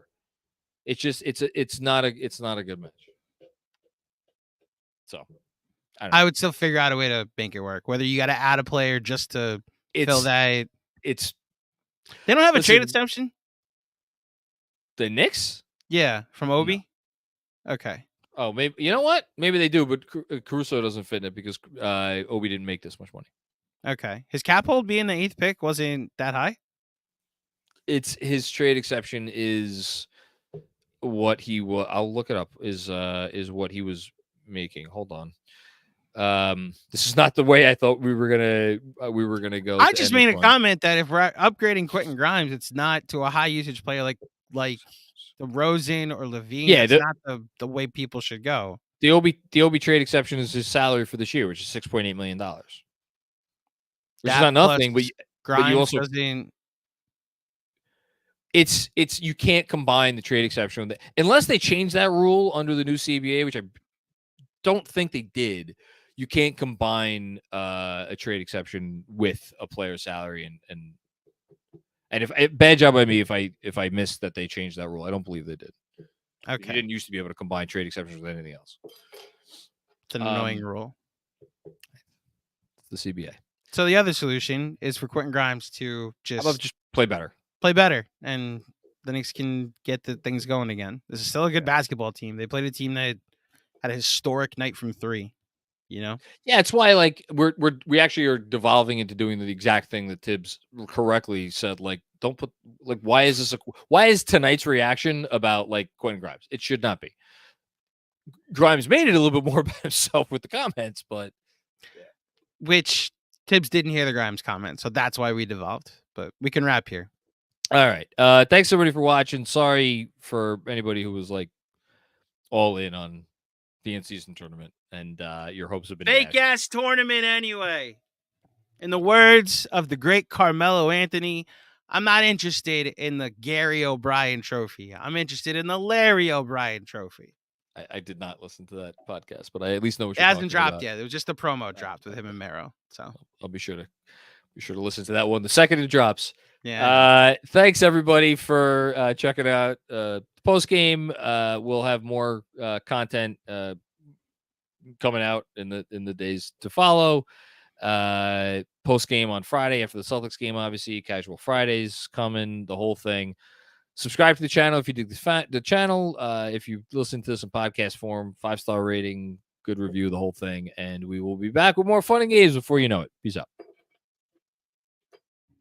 Speaker 1: It's just it's not a good match. So
Speaker 2: I would still figure out a way to make it work. Whether you got to add a player just to fill that. They don't have a trade extension.
Speaker 1: The Knicks?
Speaker 2: Yeah, from Obi. No. Okay.
Speaker 1: Oh, maybe you know what? Maybe they do, but Caruso doesn't fit in it because Obi didn't make this much money.
Speaker 2: Okay. His cap hold being the 8th pick wasn't that high?
Speaker 1: It's his trade exception is what he will. I'll look it up. Is what he was making. Hold on. This is not the way I thought we were gonna go.
Speaker 2: I just made a comment that if we're upgrading Quentin Grimes, it's not to a high usage player like the Rosen or Levine. Yeah, it's not the way people should go.
Speaker 1: The Obi trade exception is his salary for this year, which is $6.8 million. Which is not nothing, but you also
Speaker 2: doesn't.
Speaker 1: It's you can't combine the trade exception with unless they change that rule under the new CBA, which I don't think they did. You can't combine a trade exception with a player's salary and if bad job by me if I missed that they changed that rule. I don't believe they did.
Speaker 2: Okay,
Speaker 1: you didn't used to be able to combine trade exceptions with anything else.
Speaker 2: It's an annoying rule.
Speaker 1: It's the CBA.
Speaker 2: So the other solution is for Quentin Grimes to just
Speaker 1: play better.
Speaker 2: And the Knicks can get the things going again. This is still a good basketball team. They played a team that had a historic night from 3. Yeah,
Speaker 1: it's why we actually are devolving into doing the exact thing that Tibbs correctly said. Don't put why is tonight's reaction about Quentin Grimes? It should not be. Grimes made it a little bit more about himself with the comments, but
Speaker 2: which Tibbs didn't hear the Grimes comment, so that's why we devolved. But we can wrap here.
Speaker 1: All right. Thanks everybody for watching. Sorry for anybody who was all in on the in-season tournament and your hopes have been
Speaker 2: fake ass tournament anyway. In the words of the great Carmelo Anthony, I'm not interested in the Gary O'Brien trophy. I'm interested in the Larry O'Brien trophy.
Speaker 1: I did not listen to that podcast, but I at least know what
Speaker 2: it hasn't dropped yet. It was just a promo dropped with him and Mero. So
Speaker 1: I'll be sure to listen to that one the second it drops.
Speaker 2: Yeah.
Speaker 1: Thanks everybody for checking out post game. We'll have more content coming out in the days to follow. Post game on Friday after the Celtics game, obviously. Casual Fridays coming, the whole thing. Subscribe to the channel if you dig the channel. If you listen to this in podcast form, 5-star rating, good review, the whole thing. And we will be back with more fun and games before you know it. Peace out.